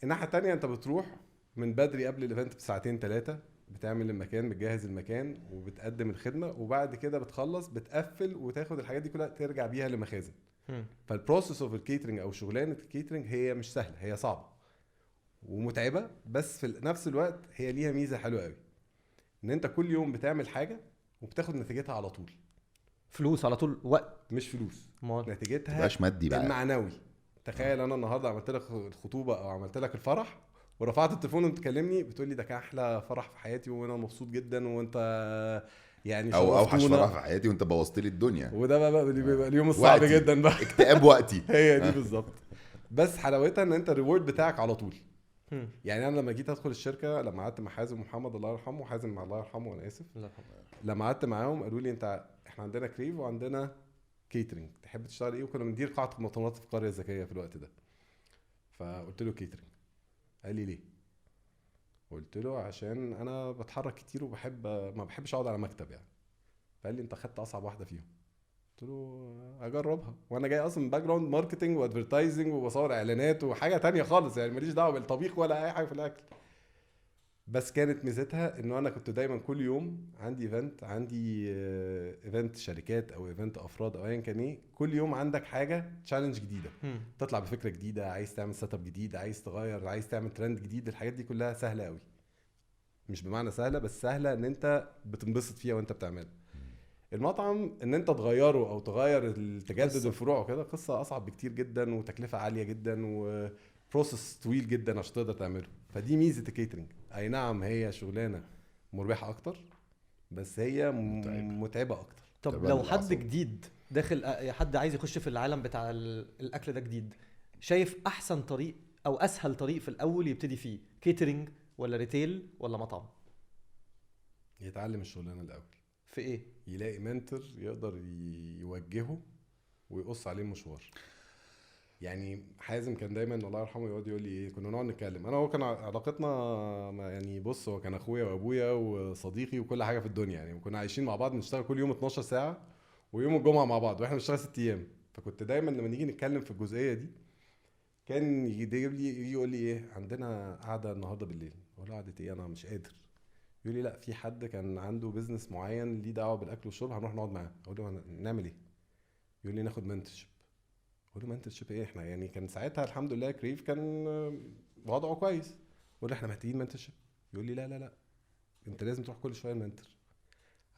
الناحيه التانية انت بتروح من بدري قبل الايفنت بساعتين 3، بتعمل المكان، بتجهز المكان وبتقدم الخدمه، وبعد كده بتخلص بتقفل وتاخد الحاجات دي كلها ترجع بيها لمخازن. فالبروسيس اوف الكيترنج او شغلانه الكيترنج هي مش سهله، هي صعبه ومتعبه، بس في نفس الوقت هي ليها ميزه حلوه قوي، ان انت كل يوم بتعمل حاجه وبتاخد نتيجتها على طول. فلوس على طول وقت مش فلوس، ما نتيجتها مبقاش مادي بقى. المعنوي. تخيل انا النهارده عملت لك الخطوبه او عملت لك الفرح ورفعت التليفون وبتكلمني بتقول لي ده كان احلى فرح في حياتي وانا مبسوط جدا وانت يعني او اوحش شرفتونا. فرح في حياتي وانت بوظت لي الدنيا. وده بقى بيبقى اليوم الصعب وقتي. جدا بقى. اكتئاب وقتي. هي دي بالظبط. بس حلاوتها ان انت الريورد بتاعك على طول. هم. يعني انا لما جيت ادخل الشركه، لما قعدت مع حازم ومحمد الله يرحمه، حازم الله يرحمه وانا اسف، الله يرحمه. لما قعدت معاهم قالوا لي انت احنا عندنا كريف وعندنا كيترينج، تحب تشتغل ايه؟ وكنا بندير قاعه مؤتمرات في القريه الذكيه في الوقت ده. فقلت له كيترينج. قال لي ليه؟ قلت له عشان انا بتحرك كتير وبحب ما بحبش اقعد على مكتب يعني. فقال لي انت خدت اصعب واحده فيهم. قلت له اجربها، وانا جاي اصلا من باك جراوند ماركتنج وادفرتايزنج وبصور اعلانات وحاجه تانية خالص، يعني ماليش دعوه بالطبيخ ولا اي حاجه في الاكل. بس كانت ميزتها انه انا كنت دايما كل يوم عندي ايفنت، عندي ايفنت شركات او ايفنت افراد او ايا كان ايه، كل يوم عندك حاجه تشالنج جديده، هم. تطلع بفكره جديده، عايز تعمل سيت اب جديد، عايز تغير، عايز تعمل ترند جديد. الحاجات دي كلها سهله قوي، مش بمعنى سهله بس سهله ان انت بتنبسط فيها وانت بتعملها. المطعم ان انت تغيره او تغير تجدد قصة. الفروع وكده قصه اصعب بكتير جدا وتكلفه عاليه جدا وبروسس طويل جدا عشان تقدر تعمله. فدي ميزه الكيترينج. اي نعم هي شغلانه مربحه اكتر، بس هي متعبه اكتر. طب تبقى لو حد الأعصاب. جديد داخل حد عايز يخش في العالم بتاع الاكل ده جديد، شايف احسن طريق او اسهل طريق في الاول يبتدي فيه كيترينج ولا ريتيل ولا مطعم؟ يتعلم الشغلانه الاول، في ايه؟ يلاقي منتور يقدر يوجهه ويقص عليه المشوار. يعني حازم كان دايما الله يرحمه يقعد يقول لي ايه، كنا نقعد نتكلم انا وهو، كان علاقتنا يعني بص هو كان اخويا وابويا وصديقي وكل حاجه في الدنيا. يعني كنا عايشين مع بعض، بنشتغل كل يوم 12 ساعه ويوم الجمعه مع بعض واحنا بنشتغل 6 ايام. فكنت دايما لما نيجي نتكلم في الجزئيه دي كان يجيب لي يجي يقول لي ايه، عندنا قعده النهارده بالليل. اقول له قعده ايه؟ انا مش قادر. يقول لي لا في حد كان عنده بيزنس معين ليه دعوه بالاكل والشرب، هنروح نقعد معاه. اقول له نعمل ايه؟ يقول لي ناخد منتورشيب. اقول له منتورشيب ايه؟ احنا يعني كان ساعتها الحمد لله كريف كان وضعه كويس. اقول له احنا محتاجين منتورشيب. يقول لي لا لا لا انت لازم تروح كل شويه المنتور،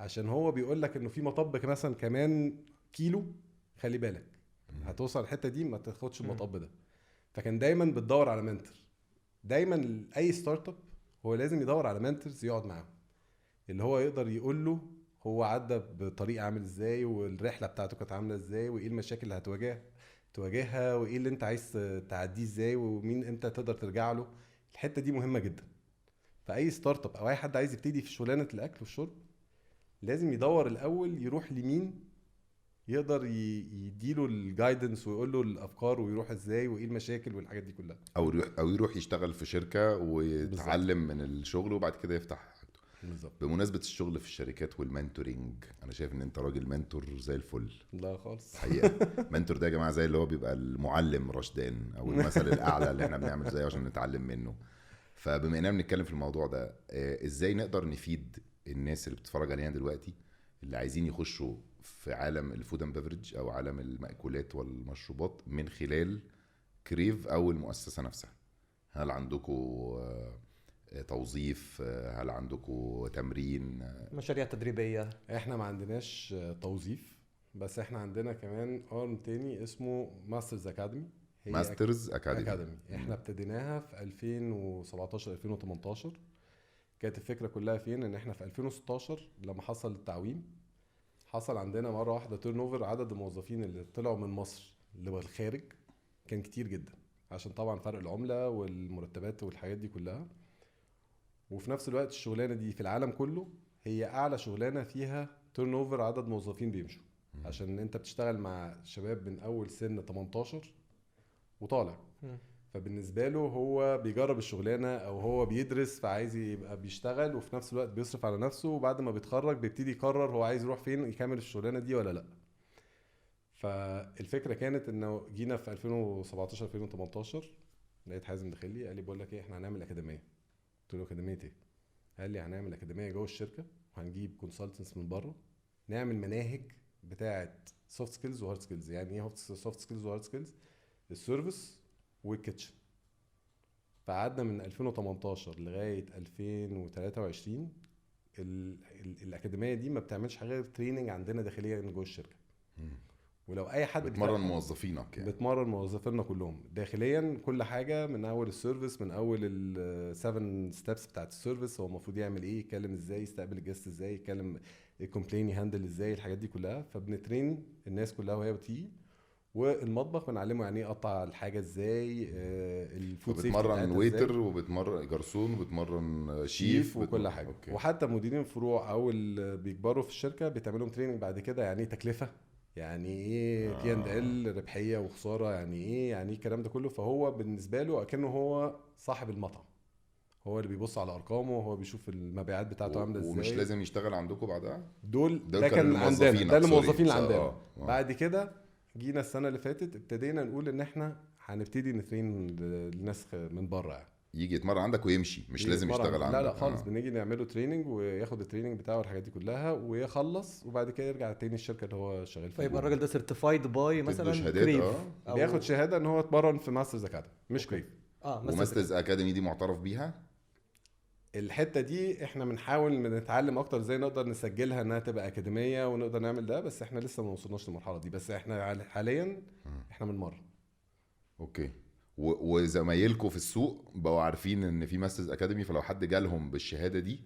عشان هو بيقول لك انه في مطب مثلا كمان كيلو، خلي بالك هتوصل الحته دي ما تاخدش المطب ده. فكان دايما بتدور على منتور. دايما اي ستارت اب هو لازم يدور على منتورز يقعد معاهم، اللي هو يقدر يقول له هو عدى بطريقه عامل ازاي، والرحله بتاعته كانت عامله ازاي، وايه المشاكل اللي تواجهها، وايه اللي انت عايز تعديه ازاي، ومين انت تقدر ترجع له. الحته دي مهمه جدا. فاي ستارت اب او اي حد عايز يبتدي في شغلانه الاكل والشرب لازم يدور الاول يروح لمين يقدر يديله الجايدنس ويقول له الافكار ويروح ازاي وايه المشاكل والحاجات دي كلها. او يروح يشتغل في شركه ويتعلم من الشغل وبعد كده يفتح حاجته. بالظبط. بمناسبه الشغل في الشركات والمنتورنج، انا شايف ان انت راجل منتور زي الفل لا خالص حقيقه. منتور ده يا جماعه زي اللي هو بيبقى المعلم رشدان او المثل الاعلى اللي احنا بنعمل زيه عشان نتعلم منه. فبما اننا بنتكلم في الموضوع ده، ازاي نقدر نفيد الناس اللي بتتفرج علينا دلوقتي اللي عايزين يخشوا في عالم الفود اند بيفرج او عالم المأكولات والمشروبات من خلال كريف او المؤسسه نفسها؟ هل عندكم توظيف؟ هل عندكم تمرين؟ مشاريع تدريبيه؟ احنا ما عندناش توظيف، بس احنا عندنا كمان ارم تاني اسمه ماسترز اكاديمي. ماسترز اكاديمي. احنا ابتديناها في 2017 2018. كانت الفكره كلها فين؟ ان احنا في 2016 لما حصل التعويم حصل عندنا مره واحده تيرن اوفر، عدد الموظفين اللي طلعوا من مصر للخارج كان كتير جدا، عشان طبعا فرق العمله والمرتبات والحاجات دي كلها. وفي نفس الوقت الشغلانه دي في العالم كله هي اعلى شغلانه فيها تيرن اوفر عدد موظفين بيمشوا، عشان انت بتشتغل مع شباب من اول سن 18 وطالع. فبالنسبه له هو بيجرب الشغلانه او هو بيدرس فعايز يبقى بيشتغل وفي نفس الوقت بيصرف على نفسه، وبعد ما بيتخرج بيبتدي يقرر هو عايز يروح فين، يكمل الشغلانه دي ولا لا. فالفكره كانت انه جينا في 2017 2018 لقيت حازم داخل لي قال لي بقول لك ايه، احنا هنعمل اكاديميه. قلت له اكاديميه ايه؟ قال لي هنعمل اكاديميه جوه الشركه وهنجيب كونسلتنتس من بره نعمل مناهج بتاعه سوفت سكيلز وهارد سكيلز. يعني ايه سوفت سكيلز وهارد سكيلز؟ السيرفيس والكيتشن. فقعدنا من 2018 لغايه 2023 الاكاديميه دي ما بتعملش حاجه غير تريننج عندنا داخليا جوه الشركه. ولو اي حد بتمرن موظفينك يعني؟ بتمرن موظفينا كلهم داخليا كل حاجه، من اول السيرفيس، من اول ال7 ستيبس بتاعت السيرفيس، هو المفروض يعمل ايه، يتكلم ازاي، يستقبل الجست ازاي، يتكلم الكومبلين يهندل ازاي، الحاجات دي كلها. فبنترين الناس كلها وهي بتيجي. والمطبخ بنعلمه يعني ايه قطع الحاجه ازاي، الفود سيفتي بتمرن ويتر وبتمرن جرسون وبتمرن شيف وكل حاجه. أوكي. وحتى مديرين الفروع او اللي بيكبروا في الشركه بيتعملوا تريننج بعد كده، يعني ايه تكلفه، يعني ايه بي اند ال، ربحيه وخساره، يعني ايه الكلام ده كله. فهو بالنسبه له اكنه هو صاحب المطعم، هو اللي بيبص على ارقامه، هو بيشوف المبيعات بتاعته عامله ازاي. ومش لازم يشتغل عندكم بعدها؟ ده كان عندنا، ده الموظفين اللي عندنا. بعد كده جينا السنه اللي فاتت ابتدينا نقول ان احنا هنبتدي نترين للناس من بره، يعني يجي يتمرن عندك ويمشي، مش لازم يشتغل عندك. لا خالص. بنيجي نعمله تريننج وياخد التريننج بتاعه والحاجات دي كلها ويخلص، وبعد كده يرجع تاني الشركه اللي هو شغال فيها. فيبقى الراجل ده سيرتيفايد باي مثلا كريف، بياخد شهاده ان هو اتمرن في ماسترز اكاديمي مش كريف. وماسترز اكاديمي دي معترف بيها. الحته دي احنا بنحاول نتعلم اكتر ازاي نقدر نسجلها انها تبقى اكاديميه ونقدر نعمل ده، بس احنا لسه ما وصلناش للمرحله دي. بس احنا حاليا احنا بنمرن. اوكي. وزمايلكم في السوق بقوا عارفين ان في ماسترز اكاديمي، فلو حد جالهم بالشهاده دي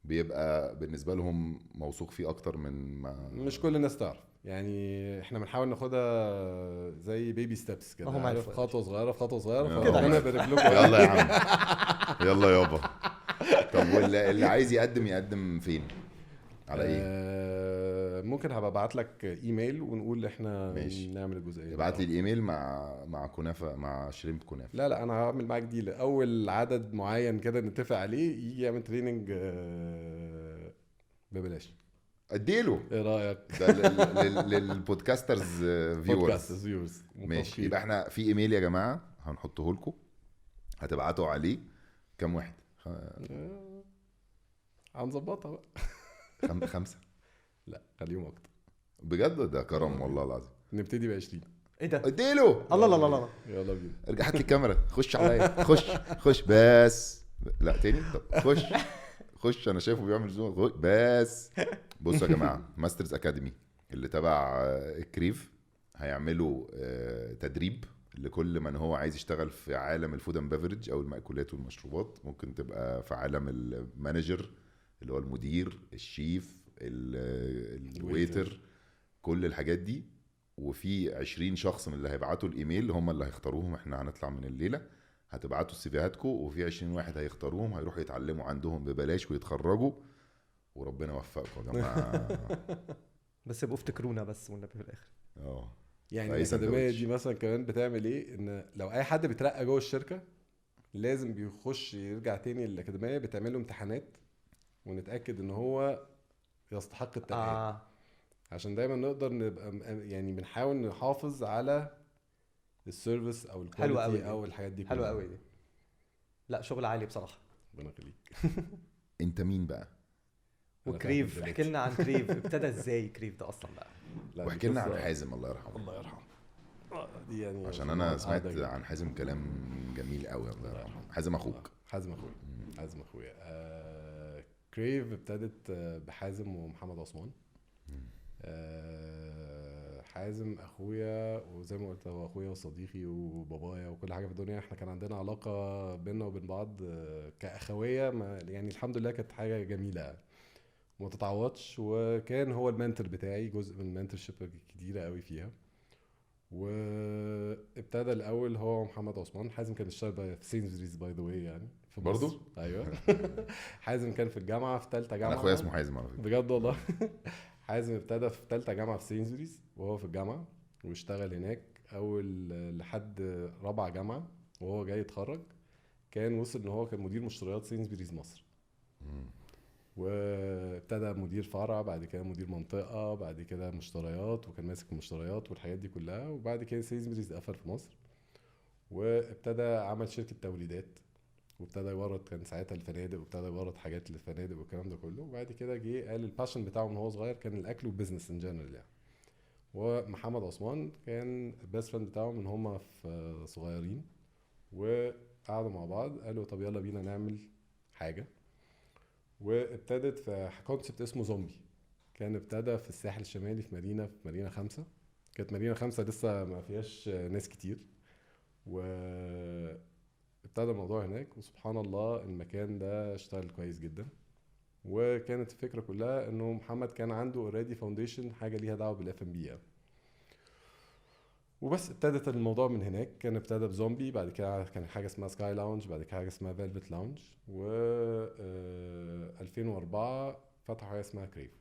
بيبقى بالنسبه لهم موثوق فيه اكتر من ما. مش كل الناس تعرف، يعني احنا بنحاول ناخدها زي بيبي ستيبس كده، عارف، خطوه صغيره في خطوه صغيره. ربنا يبارك لكم. يلا يا عم، يلا يابا. طب واللي عايز يقدم فين؟ على ايه؟ ممكن هبقى ابعت لك ايميل ونقول احنا نعمل الجزئيه. ابعت لي الايميل مع كنافه، مع شريمب كنافه. لا انا هعمل معاك ديل، اول عدد معين كده نتفق عليه يجي يعمل تريننج ببلاش. اديله. ايه رايك؟ ده للبودكاسترز فيورز. ماشي. يبقى احنا في ايميل يا جماعه هنحطه لكم، هتبعتوا عليه كم واحد؟ هنظبطها بقى. 5. لا خليهم اكتر بجد، ده كرم والله العظيم. نبتدي ب20. ايه ده؟ اديله. الله. يلا بينا. ارجع هات لي الكاميرا، خش عليا، خش بس. لا تاني. طب خش انا شايفه بيعمل زوم. بس بصوا يا جماعه، ماسترز اكاديمي اللي تبع الكريف هيعملوا تدريب لكل من هو عايز يشتغل في عالم الفود اند بيفرج او المأكولات والمشروبات. ممكن تبقى في عالم المانجر اللي هو المدير، الشيف، الويتر، كل الحاجات دي. وفي 20 شخص من اللي هيبعتوا الايميل هم اللي هيختاروهم. احنا هنطلع من الليله هتبعتوا السيفيهاتكم، وفي 20 واحد هيختاروهم، هيروحوا يتعلموا عندهم ببلاش ويتخرجوا، وربنا يوفقكم يا جماعه. بس يبقوا افتكرونا بس والنبي في الاخر. يعني أي الاكاديميه سندوتش. دي مثلا كمان بتعمل ايه؟ ان لو اي حد بيترقى جوه الشركه لازم بيخش يرجع تاني للاكاديميه، بتعمل له امتحانات ونتاكد ان هو يستحق الترقيه. عشان دايما نقدر نبقى يعني بنحاول نحافظ على السيرفيس او حلوة الكواليتي قوي او الحاجات دي حلوه قوي دي. لا شغل عالي بصراحه. ربنا يخليك. انت مين بقى؟ وكريف، فاهم احكي لنا عن كريف. ابتدى ازاي كريف ده اصلا بقى؟ لا، دي واحكي لنا عن قصة- حازم الله يرحمه. الله يرحمه. دي يعني عشان انا سمعت قاعدة عن حازم كلام جميل قوي. الله يرحمه. حازم اخوك. حازم اخويا. حازم اخويا. كريف ابتدت بحازم ومحمد عثمان. حازم اخويا، وزي ما قلت هو اخويا وصديقي وبابايا وكل حاجه في الدنيا. احنا كان عندنا علاقه بيننا وبين بعض كاخويه، يعني الحمد لله كانت حاجه جميله وما تتعوضش. وكان هو المنتور بتاعي، جزء من المنتورشيب كتيره قوي فيها. وابتدى الاول هو محمد عثمان. حازم كان اشتغل في سينزريز باي ذا واي، يعني في برضو؟ مصر. ايوه. حازم كان في الجامعه في ثالثه جامعه. انا اخويا اسمه حازم على فكره. بجد والله. حازم ابتدى في ثالثه جامعه في سينزريز وهو في الجامعه، واشتغل هناك اول لحد رابعه جامعه. وهو جاي يتخرج كان وصل ان هو كان مدير مشتريات سينزبريز مصر. وابتدى مدير فرع، بعد كده مدير منطقه، بعد كده مشتريات، وكان ماسك المشتريات والحاجات دي كلها. وبعد كده سينزبريز قفل في مصر، وابتدى عمل شركه توريدات، وابتدى يورد. كان ساعتها الفنادق، وابتدى يورد حاجات للفنادق والكلام ده كله. وبعد كده جه قال الباشن بتاعه من هو صغير كان الاكل والبيزنس ان جنرال يعني. ومحمد عثمان كان البيست فريند بتاعه من هما في صغيرين، وقعدوا مع بعض قالوا طب يلا بينا نعمل حاجه. وابتدت في كونسبت اسمه زومبي. كان ابتدى في الساحل الشمالي في مارينا 5. كانت مارينا 5 لسه ما فيهاش ناس كتير، وابتدى الموضوع هناك. وسبحان الله المكان ده اشتغل كويس جدا. وكانت الفكره كلها انه محمد كان عنده اوريدي فاونديشن حاجه ليها دعوه بالاف ام بي يعني. وبس ابتدت الموضوع من هناك. كان ابتدى بزومبي، بعد كده كان حاجه اسمها سكاي لاونج، بعد كده حاجه اسمها فيلفت لاونج، و 2004 فتحوا حاجه اسمها كريف.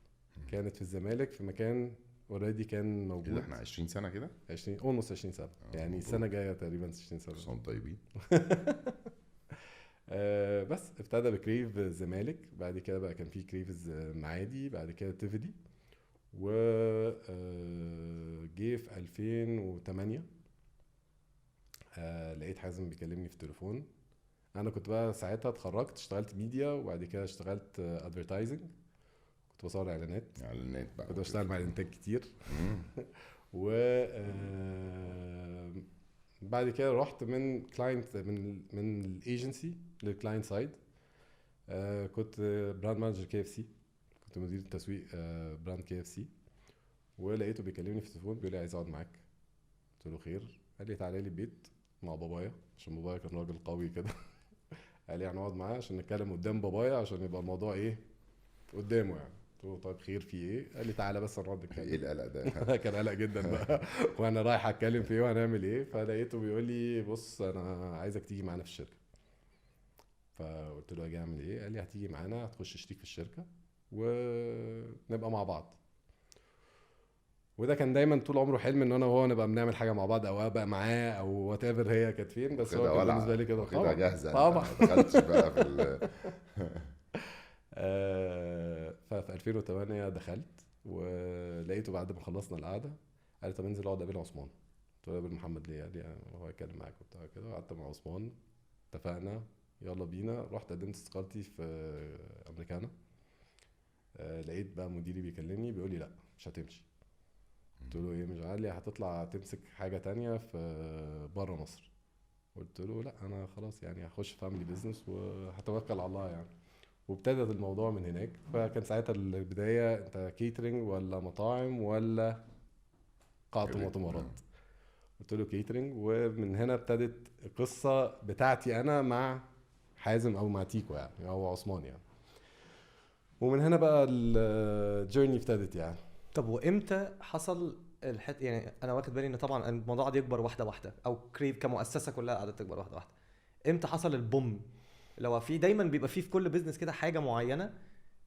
كانت في الزمالك في مكان اوريدي كان موجود. كده احنا 20 سنه كده، 20 اولموست 20 سنه يعني. السنه جايه تقريبا 20 سنه. صوم طيبين. بس ابتدى بكريف الزمالك، بعد كده بقى كان في كريف معادي، بعد كده تيفيدي. و جه في 2008 لقيت حازم بيكلمني في التليفون. انا كنت بقى ساعتها اتخرجت، اشتغلت ميديا، وبعد كده اشتغلت ادفرتايزنج، كنت بصور اعلانات بقى كنت بشتغل مع الانتاج كتير. و بعد كده رحت من كلاينت من الايجنسي للكلاينت سايد. كنت براند مانجر كي اف سي، كنت مدير التسويق براند كي اف سي. ولقيته بيكلمني في التليفون بيقول لي عايز اقعد معاك. قلت له خير. قال لي تعالى لي البيت مع بابايا، عشان بابايا كان راجل قوي كده. قال لي هنقعد معاه عشان نتكلم قدام بابايا، عشان يبقى الموضوع ايه قدامه يعني. قلت له طيب خير في ايه؟ قال لي تعالى بس نقعد نتكلم. ايه القلق ده؟ كان قلق جدا بقى. وانا رايح اتكلم في ايه وهنعمل ايه. فلقيته بيقول لي بص انا عايزك تيجي معانا في الشركه. فقلت له اجي اعمل ايه؟ قال لي هتيجي معانا، هتخش شريك في الشركه ونبقى مع بعض. وده كان دايما طول عمره حلم ان انا وهو نبقى بنعمل حاجه مع بعض، او ابقى معاه، او وات ايفر هي كانت فين. بس هو كان بالنسبه لي كده طبعا جاهزه. طبعا ما دخلتش بقى في ففي 2008 دخلت، ولقيته بعد ما خلصنا القعده قال لي طب انزل اقعد قابل عثمان. قلت له قابل محمد ليه؟ قال لي هو هيتكلم معاك وبتاع كده. وقعدت مع عثمان، اتفقنا يلا بينا. رحت قدمت استقالتي في امريكانا. لقيت بقى مديري بيكلمني بيقول لي لا مش هتمشي. قلت له ايه؟ مش عارف لي هتطلع تمسك حاجه تانية في بره مصر. قلت له لا انا خلاص يعني هخش فاميلي بيزنس وهتوكل على الله يعني. وابتدت الموضوع من هناك. فكان ساعتها البدايه انت كيترينج ولا مطاعم ولا قاعه مؤتمرات. قلت له كيترينج. ومن هنا ابتدت القصه بتاعتي انا مع حازم او مع تيكو يعني او عثمان يعني. ومن هنا بقى الجيرني ابتدت يعني. طب وامتى حصل يعني انا واخد بالي ان طبعا الموضوع قاعد يكبر واحده واحده، او كريف كمؤسسه كلها قاعده تكبر واحده واحده. امتى حصل البوم؟ لو في دايما بيبقى في كل بيزنس كده حاجه معينه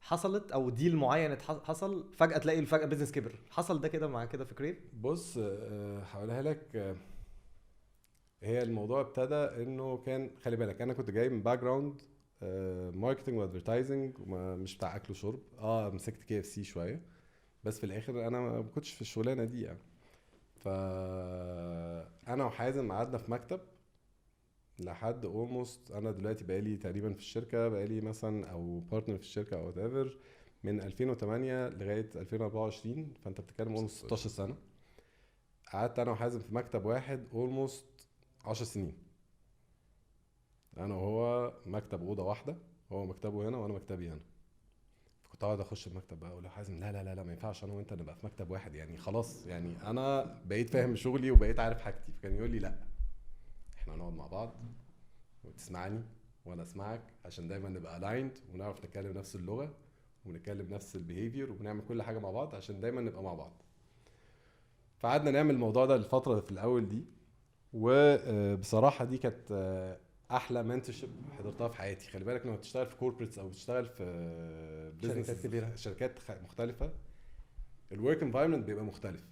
حصلت، او ديل معين حصل فجاه تلاقي فجاه بيزنس كبر. حصل ده كده مع كده في كريف؟ بص هقولها لك. هي الموضوع ابتدى انه كان خلي بالك انا كنت جاي من باك جراوند ماركتنج وادفرتايزنج مش بتاع اكل وشرب. مسكت KFC شويه، بس في الاخر انا ما كنتش في الشغلانه دي يعني. فانا وحازم قعدنا في مكتب لحد اولموست، انا دلوقتي بقالي تقريبا في الشركه بقالي مثلا او بارتنر في الشركه او whatever من 2008 لغايه 2024. فانت بتتكلم اولموست 16 سنه. قعدت انا وحازم في مكتب واحد اولموست 10 سنين. انا وهو مكتب اوضه واحده، هو مكتبه هنا وانا مكتبي هنا. كنت اقعد اخش المكتب بقى اقول له حازم لا لا لا لا ما ينفعش انا وانت نبقى في مكتب واحد يعني خلاص يعني انا بقيت فاهم شغلي وبقيت عارف حاجتي. فكان يقول لي لا احنا هنقعد مع بعض وتسمعني وانا اسمعك عشان دايما نبقى الايند ونعرف نتكلم نفس اللغه ونتكلم نفس البيهيفير وبنعمل كل حاجه مع بعض عشان دايما نبقى مع بعض. فقعدنا نعمل الموضوع ده الفتره في الاول دي. وبصراحه دي كانت احلى منتورشيب حضرتها في حياتي. خلي بالك لما بتشتغل في كوربريتس او بتشتغل في شركات كبيره، شركات مختلفه، الورك انفايرمنت بيبقى مختلف.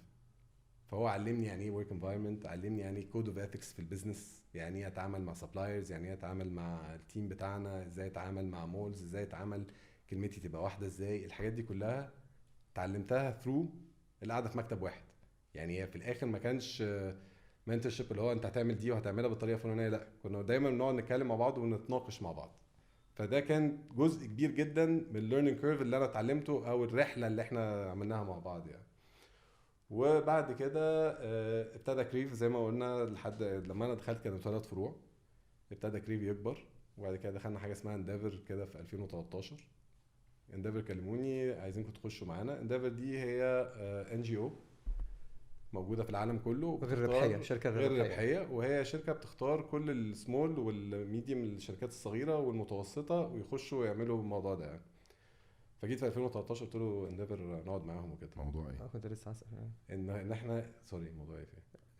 فهو علمني يعني ايه ورك انفايرمنت، علمني يعني ايه كود اوف اثكس في البيزنس، يعني ايه اتعامل مع سبلايرز، يعني ايه اتعامل مع التيم بتاعنا، ازاي اتعامل مع مولز، ازاي اتعامل كلمتي تبقى واحده ازاي. الحاجات دي كلها اتعلمتها ثرو القعده في مكتب واحد. يعني هي في الاخر ما كانش منتورشيب اللي هو انت هتعمل دي وهتعملها بالطريقه الفلانيه، لا كنا دايما بنقعد نتكلم مع بعض ونتناقش مع بعض. فده كان جزء كبير جدا من الليرنينج كيرف اللي انا اتعلمته او الرحله اللي احنا عملناها مع بعض يعني. وبعد كده ابتدى كريف زي ما قلنا لحد لما انا دخلت كانوا 3 فروع. ابتدى كريف يكبر وبعد كده دخلنا حاجه اسمها انديفر كده في 2013. انديفر كلموني عايزينكم تخشوا معانا. انديفر دي هي NGO موجوده في العالم كله، غير ربحيه، شركه غير ربحيه. وهي شركه بتختار كل السمول والميديوم الشركات الصغيره والمتوسطه ويخشوا يعملوا الموضوع ده يعني. فجيت في 2013 قلت له انديفر نقعد معاهم وكده. موضوع ايه؟ كنت لسه هسأل ان احنا سوري موضوع ايه؟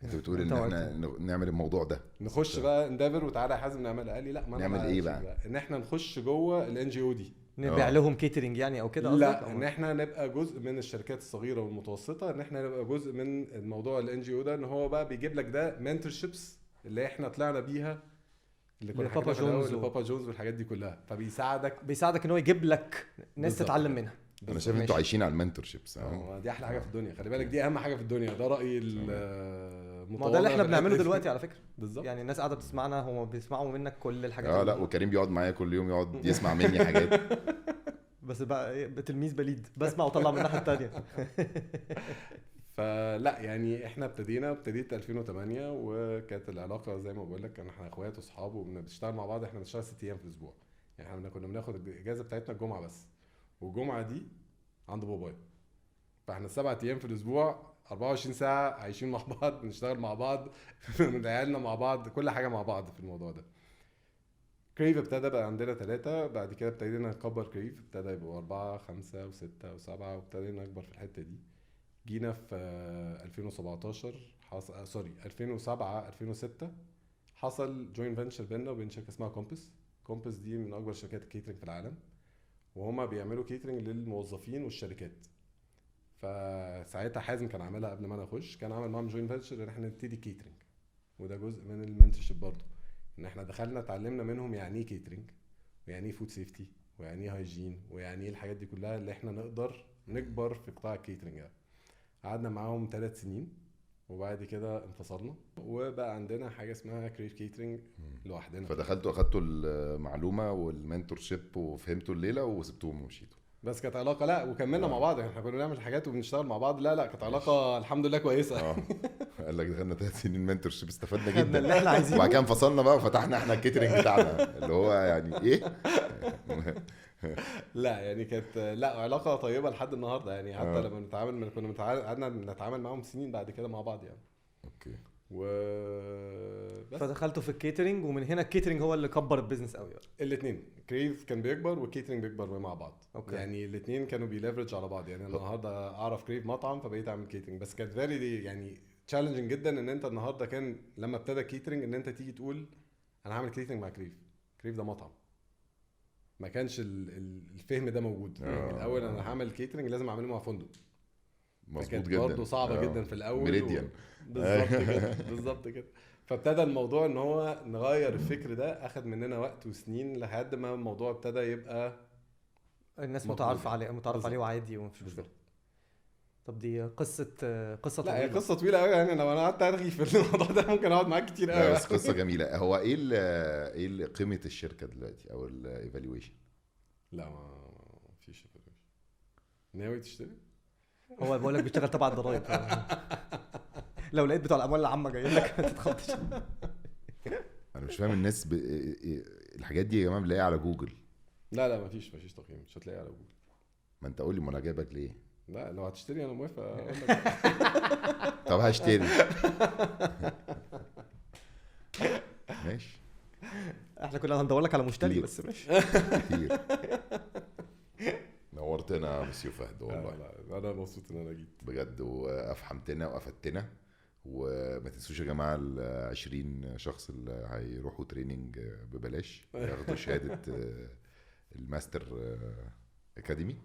انت بتقول ان احنا نعمل الموضوع ده نخش بقى انديفر وتعالى يا حازم نعمل. قال لي لا ما نعمل ايه بقى؟ ان احنا نخش جوه الNGO دي نبيع لهم كيترينج يعني او كده؟ لا ان احنا نبقى جزء من الشركات الصغيره والمتوسطه، ان احنا نبقى جزء من الموضوع الNGO ده. ان هو بقى بيجيب لك ده منتورشيبس اللي احنا طلعنا بيها اللي كنا بابا جونز بابا جونز والحاجات دي كلها. بيساعدك ان هو يجيب لك ناس تتعلم منها. انا شايف انتوا عايشين على المنتورشيبس. دي احلى حاجه في الدنيا. خلي بالك دي اهم حاجه في الدنيا. ده رايي ما ده اللي احنا بنعمله دلوقتي على فكره. بالظبط. يعني الناس قاعده بتسمعنا، هم بيسمعوا منك كل الحاجات. لا وكريم بيقعد معايا كل يوم يقعد يسمع مني حاجات. بس بقى تلميذ بليد بسمع وطلع من الناحيه الثانيه. فلا يعني احنا ابتديت 2008 وكانت العلاقه زي ما بقول لك احنا اخوات واصحاب وبنشتغل مع بعض. احنا بنشتغل 6 ايام في الاسبوع. يعني احنا كنا بناخد الاجازه بتاعتنا الجمعه بس، والجمعه دي عند بابايا. فاحنا 7 ايام في الاسبوع 24 ساعه عايشين مع بعض، بنشتغل مع بعض، من عيالنا مع بعض، كل حاجه مع بعض في الموضوع ده. كريف ابتدى بقى عندنا 3. بعد كده ابتدينا نكبر كريف، ابتدى يبقوا 4 5 و6 و7 وابتدينا نكبر في الحته دي. جينا في 2017 2007 2006 حصل جوين فينشر بيننا وبين شركه اسمها كومبس دي من اكبر شركات الكيترينج في العالم، وهما بيعملوا كيترينج للموظفين والشركات. فساعتها حازم كان عاملها قبل ما انا اخش، كان عامل معاهم جوين فينشر ان احنا نبتدي كيترينج. وده جزء من المنتورشيب برضه، ان احنا دخلنا اتعلمنا منهم يعني ايه كيترينج ويعني ايه فود سيفتي ويعني ايه هايجين ويعني ايه الحاجات دي كلها اللي احنا نقدر نكبر في قطاع الكيترينج. قعدنا معاهم 3 سنين وبعد كده انفصلنا وبقى عندنا حاجه اسمها كريف كيترينج لوحدنا. فدخلتوا اخدتوا المعلومه والمنتورشيب وفهمتوا الليله وسبتوهم ومشيتوا. بس كانت علاقه لا وكملنا مع بعض. احنا كنا بنعمل حاجات وبنشتغل مع بعض. لا كانت علاقه الحمد لله كويسه. قال لك دخلنا 3 سنين منتورشيب استفدنا جدا اللي احنا عايزينه. وبعد كده انفصلنا بقى وفتحنا احنا الكيترينج بتاعنا اللي هو يعني ايه. لا يعني كانت لا علاقه طيبه لحد النهارده يعني. حتى لما كنا قعدنا نتعامل معاهم سنين بعد كده مع بعض يعني. اوكي. بس فدخلتوا في الكيترينج، ومن هنا الكيترينج هو اللي كبر البيزنس قوي. الاثنين كريف كان بيكبر والكيترينج بيكبر مع بعض. أوكي. يعني الاثنين كانوا بيليفرج على بعض. يعني النهارده اعرف كريف مطعم فبقيت اعمل كيترينج، بس كانت فيري يعني تشالنجينج جدا ان انت النهارده كان لما ابتدى كيترينج ان انت تيجي تقول انا هعمل كيترينج مع كريف. كريف ده مطعم، ما كانش الفهم ده موجود. يعني الاول انا هعمل كيترينج لازم اعمله مع فندق، مظبوط جدا، برضه صعبه جدا في الاول. ميريديان بالظبط كده بالظبط كده. فابتدى الموضوع ان هو نغير الفكر ده، اخد مننا وقت وسنين لحد ما الموضوع ابتدى يبقى الناس مقبول. متعارف عليه بالظبط. وعادي ومفيش مشكله. طب دي قصه لا طويله. هي قصه طويله قوي. يعني لو انا قعدت ارغي في الموضوع ده ممكن اقعد معاك كتير لا قوي. بس قصه جميله. هو ايه قيمه الشركه دلوقتي او الايفالويشن؟ لا ما فيش evaluation. ناوي تشتري؟ هو بقول لك بيشتغل تبع الضرايب. لو لقيت بتوع الاموال العامه جايين لك ما تتخضش. انا مش فاهم الناس الحاجات دي يا جماعه بنلاقيها على جوجل. لا ما فيش تقييم، مش هتلاقيه على جوجل. ما انت قول لي، ما انا جايبك ليه؟ لا لو هتشتري انا موافق اقول لك. طب هشتري. ماشي. احنا كنا هندور لك على مشتري كتير. بس ماشي. كتير. نورتنا يا مسيو فهد والله. لا انا مبسوط ان انا جيت بجد، وافحمتنا وافدتنا. وما تنسوش يا جماعه ال20 شخص اللي هيروحوا تريننج ببلاش ياخدوا شهاده الماستر اكاديمي.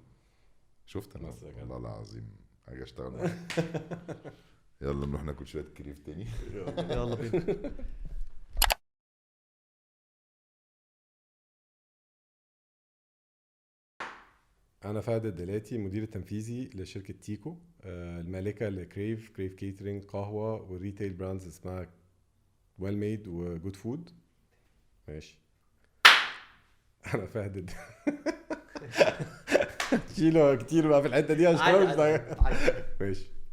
شفت انا والله العظيم هاجي اشتغل معاك. يلا نروح ناكل شويه كريف تاني. يلا بينا. انا فهد الدلاتي، مدير التنفيذي لشركه تيكو، المالكه لكريف كيترينج، قهوه والريتيل براندز اسمها ويل ميد وجود فود. ماشي. انا فهد شيلوا كتير بقى في الحته دي عشان مش ماشي.